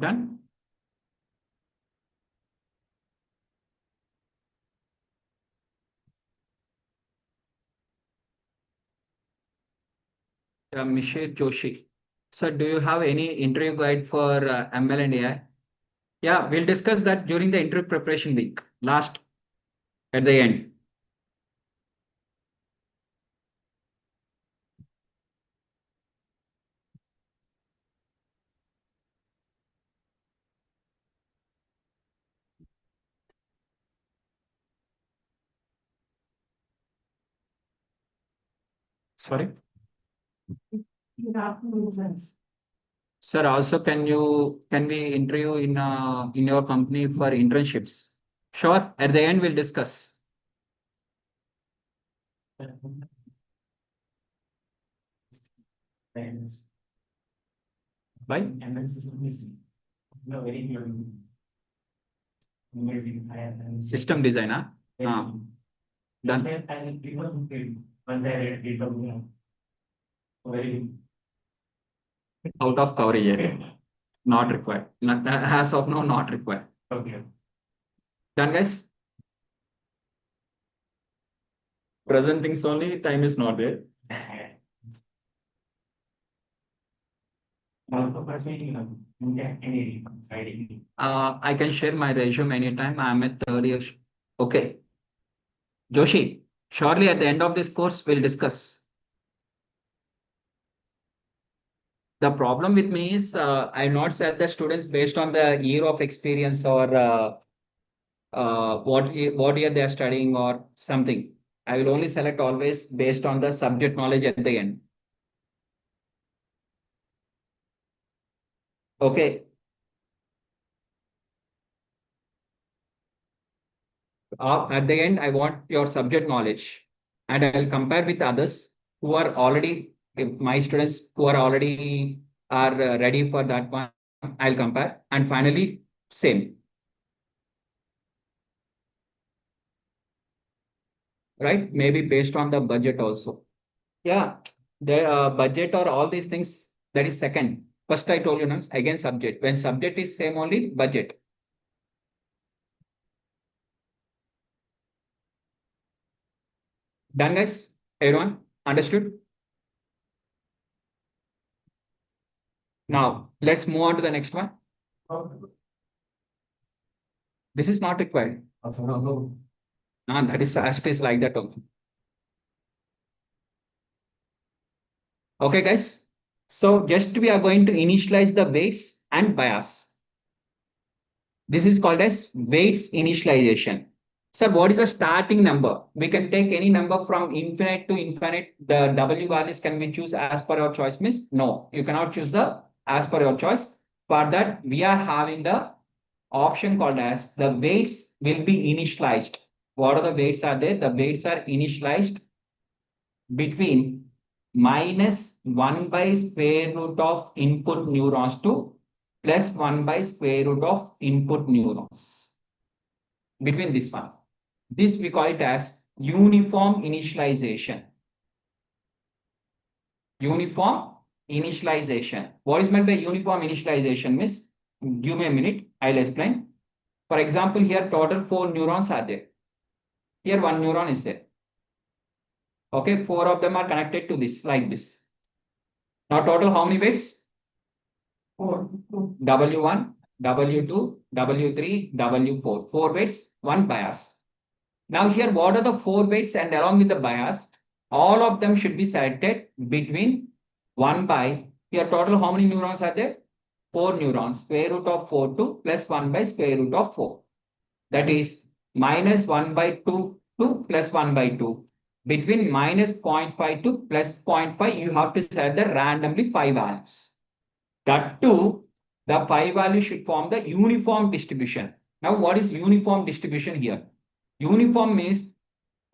Done? Mishir Joshi. Sir, do you have any interview guide for ML and AI? Yeah, we'll discuss that during the interview preparation week, last at the end. Sorry. Sir, also can we interview in your company for internships? Sure. At the end, we'll discuss. Bye. System designer. Done. Out of coverage area. Not required. As of now, not required. Okay. Done, guys? Present things only, time is not there. I can share my resume anytime. I'm at third year. Okay. Joshi, surely at the end of this course, we'll discuss. The problem with me is I not set the students based on the year of experience or what year they are studying or something. I will only select always based on the subject knowledge at the end. Okay. At the end, I want your subject knowledge, and I'll compare with others who are already, if my students who are already are ready for that one. I'll compare, and finally, same. Right? Maybe based on the budget also. Yeah, the budget or all these things, that is second. First, I told you now, again, subject. When subject is same only, budget. Done, guys? Everyone understood? Now, let's move on to the next one. This is not required. No, that is as it is like that only. Okay, guys. So just we are going to initialize the weights and bias. This is called as weights initialization. Sir, what is the starting number? We can take any number from infinite to infinite. The W values can we choose as per your choice, miss? No, you cannot choose the as per your choice. For that, we are having the option called as the weights will be initialized. What are the weights are there? The weights are initialized between minus 1 by square root of input neurons to plus 1 by square root of input neurons. Between this one. This we call it as uniform initialization. Uniform initialization. What is meant by uniform initialization, miss? Give me a minute, I'll explain. For example, here total 4 neurons are there. Here 1 neuron is there. Okay, 4 of them are connected to this like this. Now total how many weights? 4. W1, W2, W3, W4. 4 weights, 1 bias. Now here what are the 4 weights and along with the bias? All of them should be selected between 1 by, here total how many neurons are there? 4 neurons, square root of 4 to plus 1 by square root of 4. That is minus 1 by 2 to plus 1 by 2. Between minus 0.5 to plus 0.5, you have to select the randomly 5 values. That too, the 5 values should form the uniform distribution. Now, what is uniform distribution here? Uniform means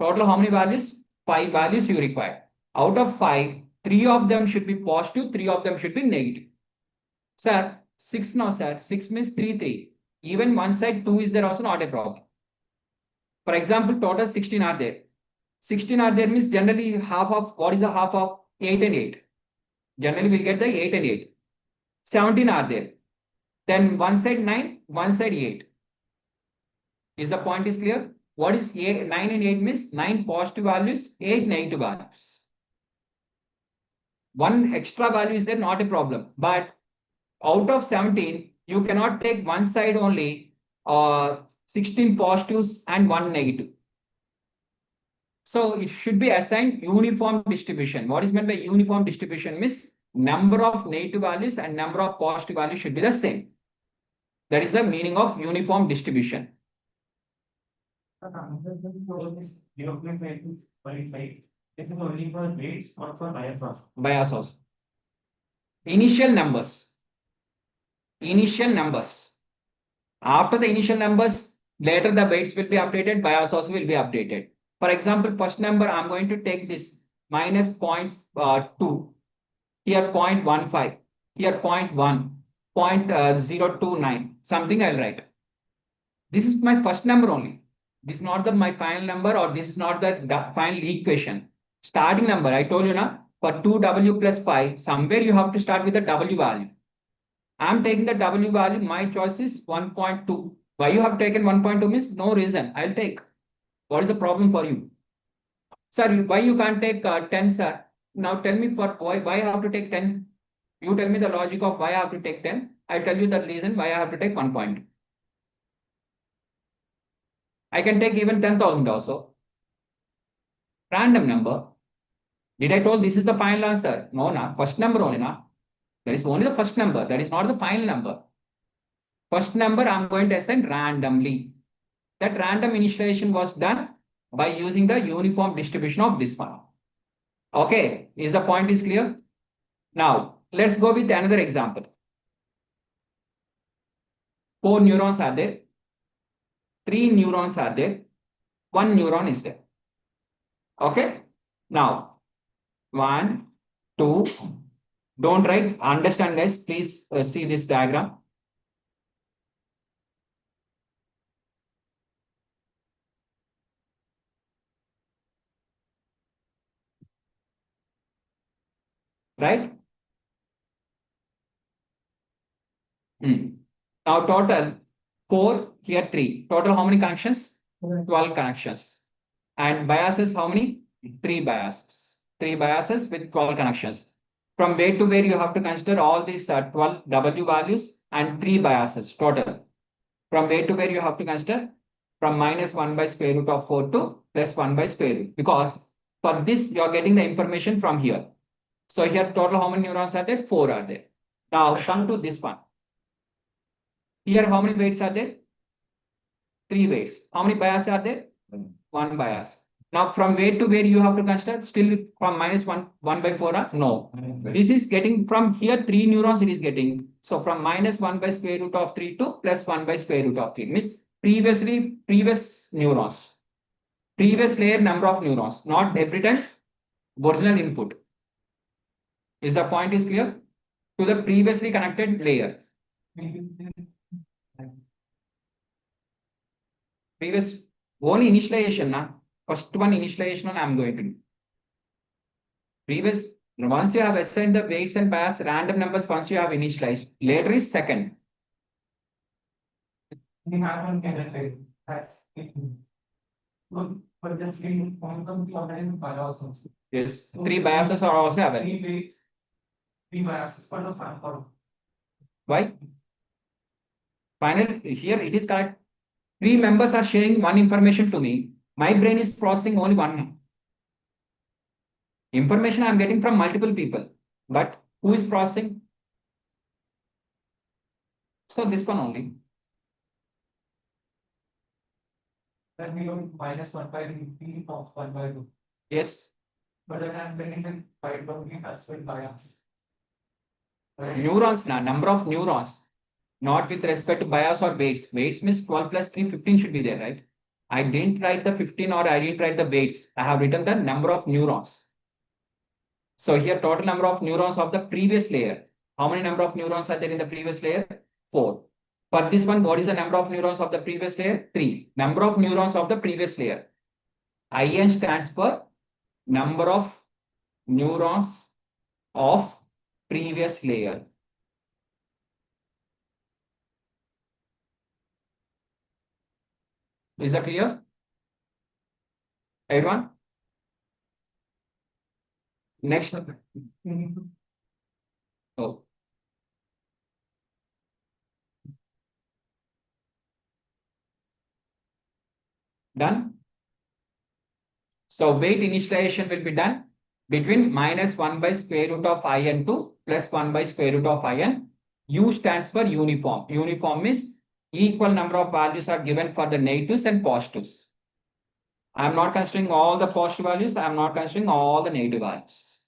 total how many values? 5 values you require. Out of 5, 3 of them should be positive, 3 of them should be negative. Sir, 6 now, sir. 6 means 3, 3. Even one side 2 is there also not a problem. For example, total 16 are there. 16 are there means generally half of, what is the half of 8 and 8? Generally we'll get the 8 and 8. 17 are there. Then one side 9, one side 8. Is the point is clear? What is 8, 9 and 8 means? 9 positive values, 8 negative values. One extra value is there, not a problem. But out of 17, you cannot take one side only, 16 positives and 1 negative. So it should be assigned uniform distribution. What is meant by uniform distribution means number of negative values and number of positive values should be the same. That is the meaning of uniform distribution. This 0.5 to 0.5. This is only for weights or for bias also. Bias also. Initial numbers. Initial numbers. After the initial numbers, later the weights will be updated, bias also will be updated. For example, first number, I'm going to take this minus 0.2, here 0.15, here 0.1, 0.029, something I'll write. This is my first number only. This is not my final number or this is not the final equation. Starting number, I told you now, for 2W plus 5, somewhere you have to start with the W value. I'm taking the W value, my choice is 1.2. Why you have taken 1.2 means no reason, I'll take. What is the problem for you? Sir, why you can't take 10, sir? Now tell me for why I have to take 10. You tell me the logic of why I have to take 10. I'll tell you the reason why I have to take 1 point. I can take even 10,000 also. Random number. Did I told this is the final answer? No, na. First number only, na. That is only the first number. That is not the final number. First number I'm going to assign randomly. That random initialization was done by using the uniform distribution of this one. Okay, is the point is clear? Now, let's go with another example. 4 neurons are there. 3 neurons are there. 1 neuron is there. Okay, now 1, 2. Don't write, understand guys, please see this diagram. Right? Now total 4, here 3. Total how many connections? 12 connections. And biases how many? 3 biases. 3 biases with 12 connections. From where to where you have to consider all these 12 W values and 3 biases total. From where to where you have to consider? From minus 1 by square root of 4 to plus 1 by square root. Because for this you are getting the information from here. So here total how many neurons are there? 4 are there. Now come to this one. Here how many weights are there? 3 weights. How many bias are there? One. 1 bias. Now from weight to weight you have to consider still from minus 1 by 4 or no. This is getting from here 3 neurons it is getting. So from minus 1 by square root of 3 to plus 1 by square root of 3 means previous neurons. Previous layer number of neurons, not every time original input. Is the point is clear? To the previously connected layer. Previous only initialization na. First one initialization I am going to do. Previous once you have assigned the weights and bias random numbers once you have initialized. Later is second. We have one candidate that's but the three point of the online bias also. Yes, 3 biases are also available. Three weights, 3 biases for the final. Why? Final here it is correct. 3 members are sharing one information to me. My brain is processing only one information I am getting from multiple people. But who is processing? So this one only. Then we go minus 1 by 3 of 1 by 2. Yes. But then I'm bringing in 5 by we has been bias. Neurons now, number of neurons. Not with respect to bias or weights. Weights means 12 plus 3, 15 should be there, right? I didn't write the 15 or I didn't write the weights. I have written the number of neurons. So here total number of neurons of the previous layer. How many number of neurons are there in the previous layer? 4. For this one, what is the number of neurons of the previous layer? 3. Number of neurons of the previous layer. IN stands for number of neurons of previous layer. Is that clear? Everyone? Next. Oh. Done. So weight initialization will be done between minus 1 by square root of IN to plus 1 by square root of IN. U stands for uniform. Uniform is equal number of values are given for the negatives and positives. I am not considering all the positive values. I am not considering all the negative values.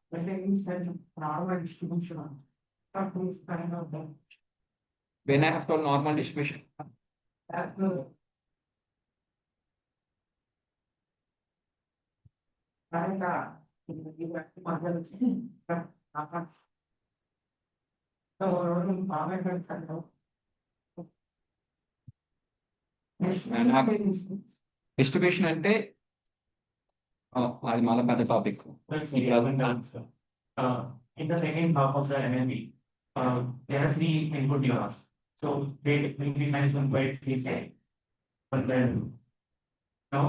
When I use that normal distribution, that is kind of the When I have told normal distribution. that's the Distribution అంటే అది మళ్ళీ పెద్ద topic. In the second half of the NLP, there are 3 input neurons. So they will be minus 1 by 3 say. But then now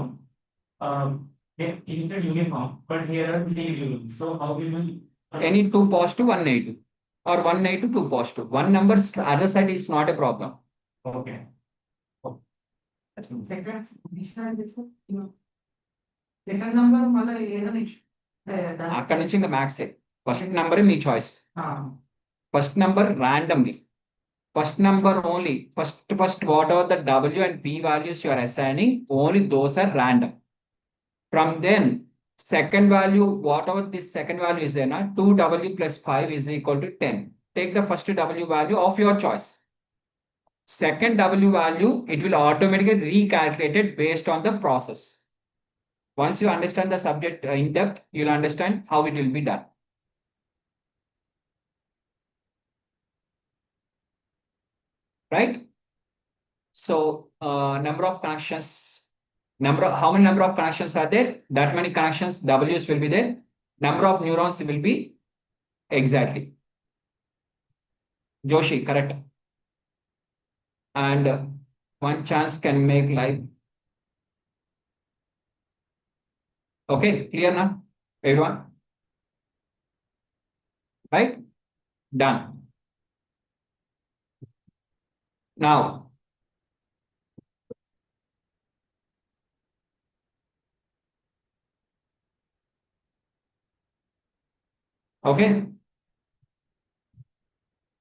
they instead uniform, but here are 3 neurons. So how we will Any 2 positive, 1 negative, or 1 negative, 2 positive. One number other side is not a problem. okay. Second number mala ఏదైనా అక్కడ నుంచి ఇంకా maths first number మీ choice. First number randomly. First number only. First whatever the W and P values you are assigning, only those are random. From then second value, whatever this second value is there, 2W plus 5 is equal to 10. Take the first W value of your choice. Second W value, it will automatically recalculated based on the process. Once you understand the subject in depth, you'll understand how it will be done. Right? So number of connections, how many number of connections are there? That many connections, W's will be there. Number of neurons will be exactly. Joshi, correct. And one chance can make life. Okay, clear now, everyone? Right? Done. Now, okay.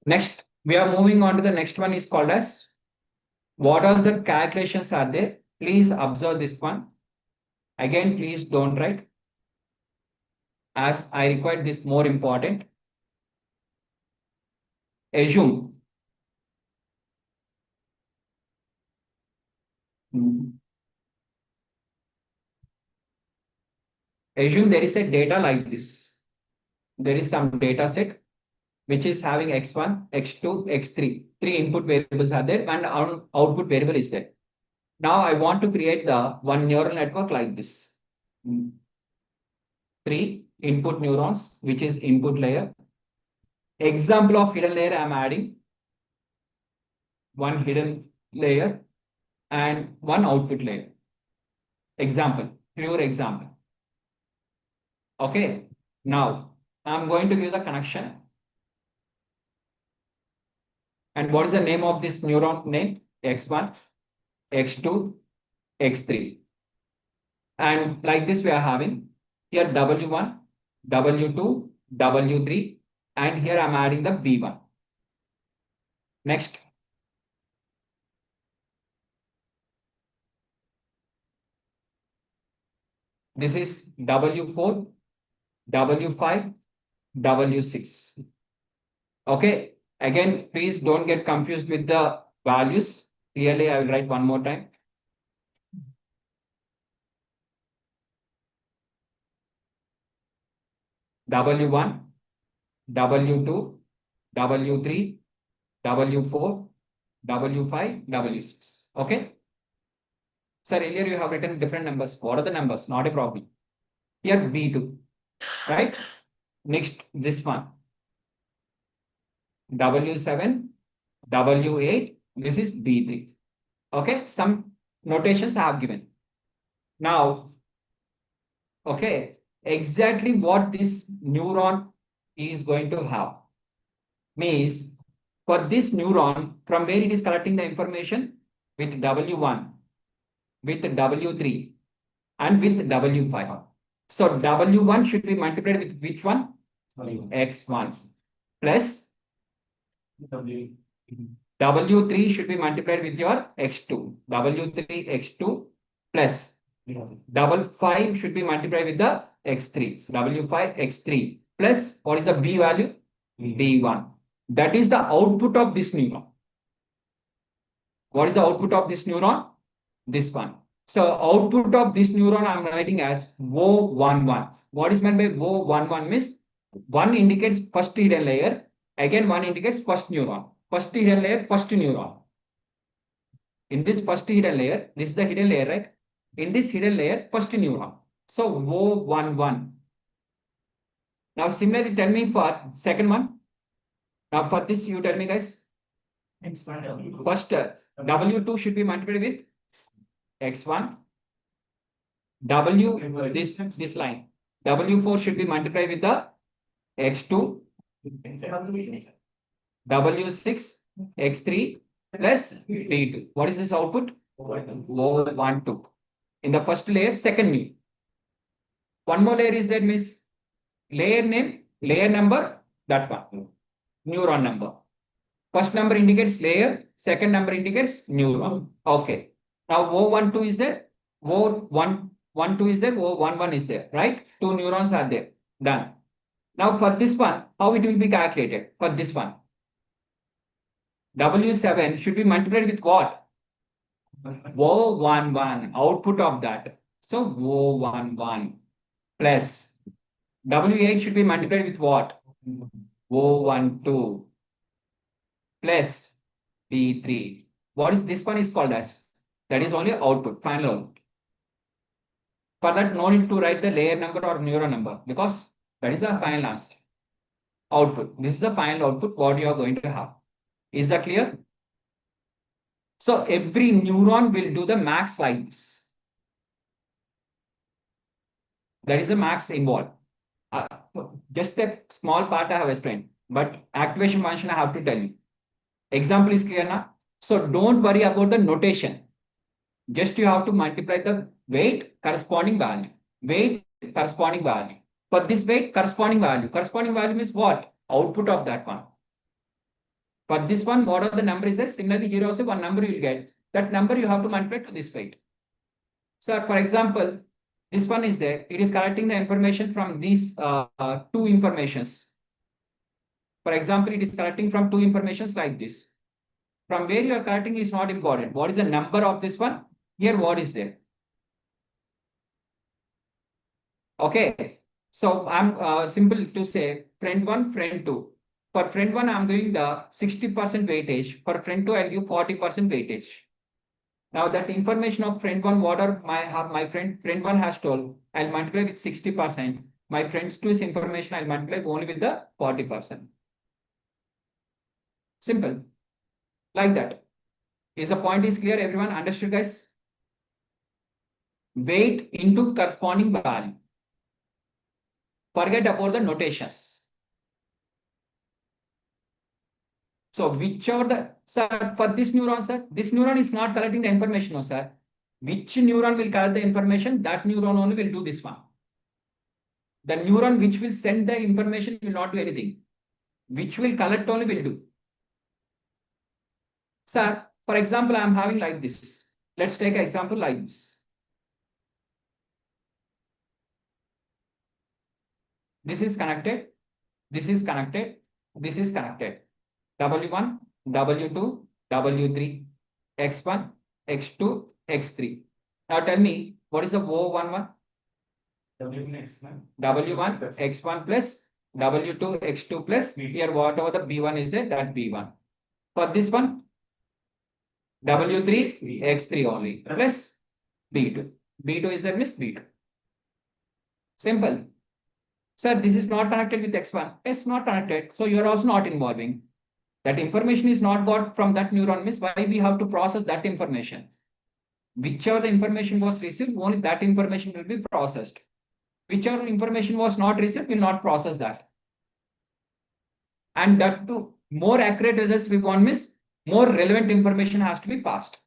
Next, We are moving on to the next one is called as what are the calculations are there? Please observe this one. Again, please don't write as I require this more important. Assume. Assume there is a data like this. There is some data set which is having x1, x2, x3. Three input variables are there and output variable is there. Now I want to create the one neural network like this. Three input neurons, which is input layer. Example of hidden layer I am adding. One hidden layer and one output layer. Example, pure example. Okay, now I'm going to give the connection. And what is the name of this neuron name? X1, X2, X3. And like this, we are having here W1, W2, W3, and here I'm adding the B1. Next. This is W4, W5, W6. Okay. Again, please don't get confused with the values. Clearly, I will write one more time. W1, W2, W3, W4, W5, W6. Okay. Sir, earlier you have written different numbers. What are the numbers? Not a problem. Here B2, right? Next, this one. W7, W8, this is B3. Okay, some notations I have given. Now, okay, exactly what this neuron is going to have means for this neuron, from where it is collecting the information with W1, with W3, and with W5. So W1 should be multiplied with which one? X1 plus W3 should be multiplied with your X2. W3 X2 plus W5 should be multiplied with the X3. W5 X3 plus what is the B value? B1. That is the output of this neuron. What is the output of this neuron? This one. So output of this neuron I am writing as O11. What is meant by O11 means one indicates first hidden layer. Again, one indicates first neuron. First hidden layer, first neuron. In this first hidden layer, this is the hidden layer, right? In this hidden layer, first neuron. So O11. Now similarly, tell me for second one. Now for this, you tell me guys. First W2 should be multiplied with X1. W, this line. W4 should be multiplied with the X2. W6, X3 plus B2. What is this output? O12. In the first layer, second new. One more layer is there, means layer name, layer number, that one. Neuron number. First number indicates layer, second number indicates neuron. Okay. Now O12 is there, O12 is there, O11 is there, right? Two neurons are there. Done. Now for this one, how it will be calculated? For this one, W7 should be multiplied with what? O11, output of that. So O11 plus W8 should be multiplied with what? O12 plus B3. What is this one is called as? That is only output, final output. For that, no need to write the layer number or neuron number because that is the final answer. Output. This is the final output what you are going to have. Is that clear? So every neuron will do the max like this. That is the max involved. Just a small part I have explained, but activation function I have to tell you. Example is clear now. So don't worry about the notation. Just you have to multiply the weight corresponding value. Weight corresponding value. For this weight corresponding value. Corresponding value means what? Output of that one. For this one, whatever the number is there, similarly here also one number you will get. That number you have to multiply to this weight. So for example, this one is there. It is collecting the information from these two informations. For example, it is collecting from two informations like this. From where you are collecting is not important. What is the number of this one? Here, what is there? Okay. So I'm simple to say friend one, friend two. For friend one, I'm doing the 60% weightage. For friend two, I'll give 40% weightage. Now that information of friend one, what are my friend one has told, I'll multiply with 60%. My friend's two's information, I'll multiply only with the 40%. Simple. Like that. Is the point is clear? Everyone understood, guys? Weight into corresponding value. Forget about the notations. So whichever the, sir, for this neuron, sir, this neuron is not collecting the information, no, sir. Which neuron will collect the information? That neuron only will do this one. The neuron which will send the information will not do anything. Which will collect only will do. Sir, for example, I am having like this. Let's take an example like this. This is connected. This is connected. This is connected. W1, W2, W3, X1, X2, X3. Now tell me, what is the O11? W1, X1 plus W2, X2 plus here whatever the B1 is there, that B1. For this one, W3, X3 only plus B2. B2 is there, miss B2. Simple. Sir, this is not connected with X1. It's not connected. So you are also not involving. That information is not got from that neuron, miss. Why we have to process that information? Whichever the information was received, only that information will be processed. Whichever information was not received, will not process that. And that to more accurate results we want, miss, more relevant information has to be passed.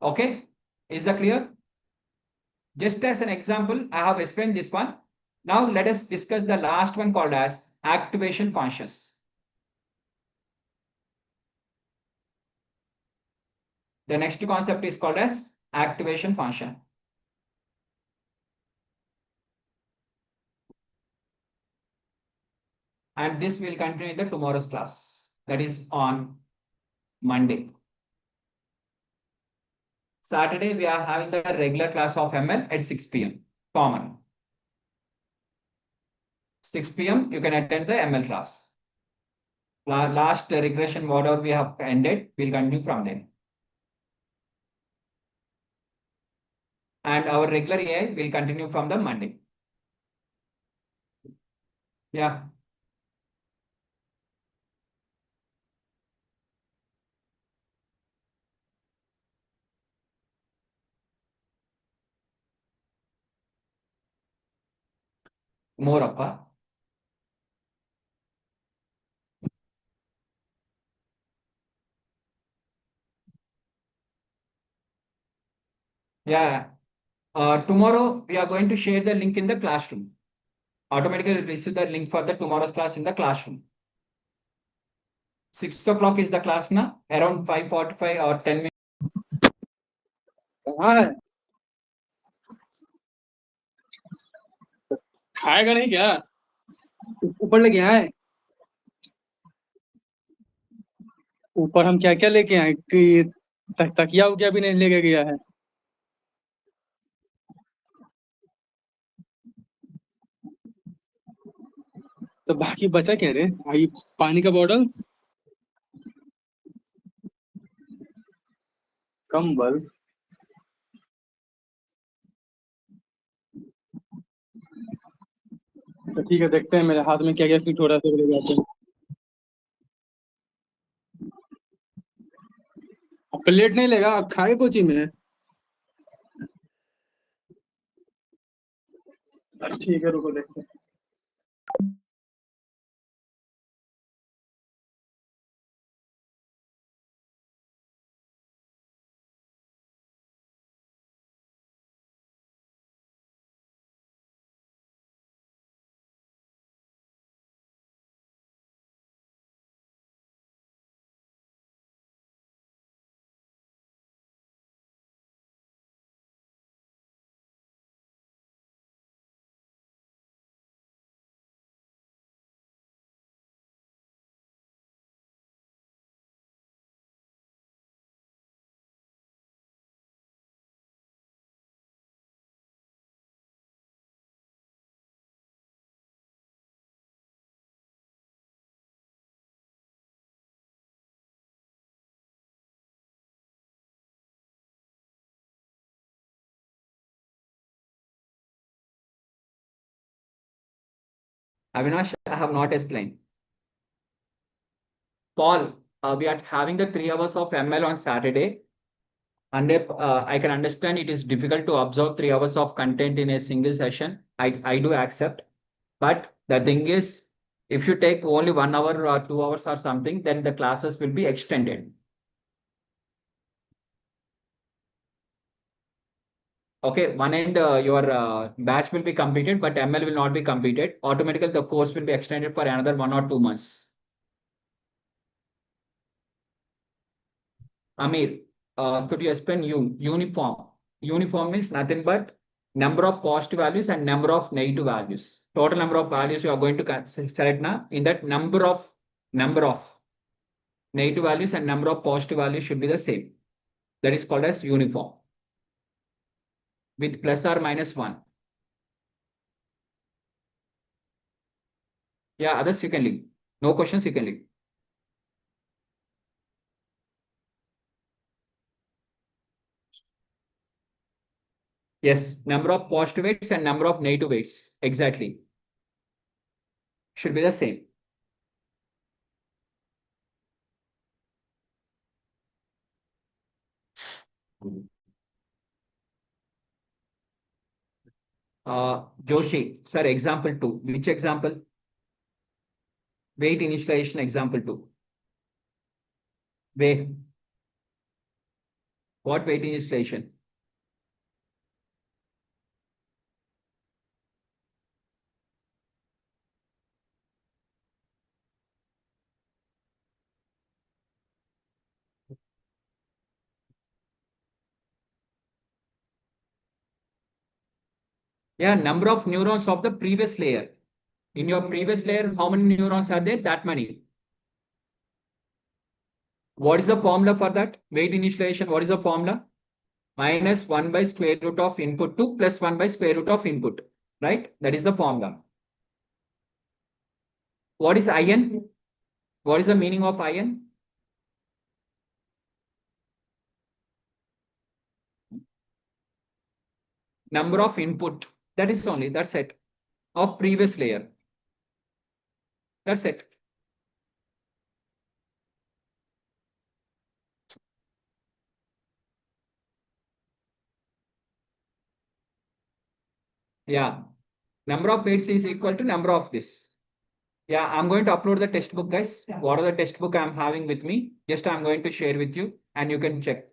Okay, is that clear? Just as an example, I have explained this one. Now let us discuss the last one called as activation functions. The next concept is called as activation function. And this will continue in the tomorrow's class. That is on Monday. Saturday, we are having the regular class of ML at 6 p.m. Common. 6 p.m. you can attend the ML class. Last regression, whatever we have ended, we'll continue from there. And our regular AI will continue from the Monday. Yeah. More upper. Yeah. Tomorrow we are going to share the link in the classroom. Automatically receive the link for the tomorrow's class in the classroom. 6 o'clock is the class now, around 5:45 or 10 minutes. कहाँ है? खाएगा नहीं क्या? ऊपर लेके आए? ऊपर हम क्या क्या लेके आए कि तकिया उकिया भी नहीं लेके गया है. तो बाकी बचा क्या रे? भाई पानी का बॉटल, कंबल. तो ठीक है, देखते हैं मेरे हाथ में क्या क्या फिट हो रहा है, सब ले जाते हैं. अब प्लेट नहीं लेगा, अब खाए कोची में. ठीक है, रुको देखते हैं. Avinash, I have not explained. Paul, we are having the 3 hours of ML on Saturday. And I can understand it is difficult to absorb 3 hours of content in a single session. I do accept. But the thing is, if you take only 1 hour or 2 hours or something, then the classes will be extended. Okay, one end your batch will be completed, but ML will not be completed. Automatically, the course will be extended for another 1 or 2 months. Amir, could you explain uniform? Uniform means nothing but number of positive values and number of negative values. Total number of values you are going to select now. In that number of negative values and number of positive values should be the same. That is called as uniform with plus or minus 1. Yeah, others you can leave. No questions you can leave. Yes, number of positive weights and number of negative weights. Exactly. Should be the same. Joshi, sir, example 2. Which example? Weight initialization example 2. Weight. What weight initialization? Yeah, number of neurons of the previous layer. In your previous layer, how many neurons are there? That many. What is the formula for that? Weight initialization, what is the formula? Minus 1 by square root of input 2 plus 1 by square root of input. Right? That is the formula. What is ion? What is the meaning of ion? Number of input. That is only, that's it. Of previous layer. That's it. Yeah. Number of weights is equal to number of this. Yeah, I'm going to upload the textbook, guys. What are the textbook I'm having with me? Just I'm going to share with you and you can check.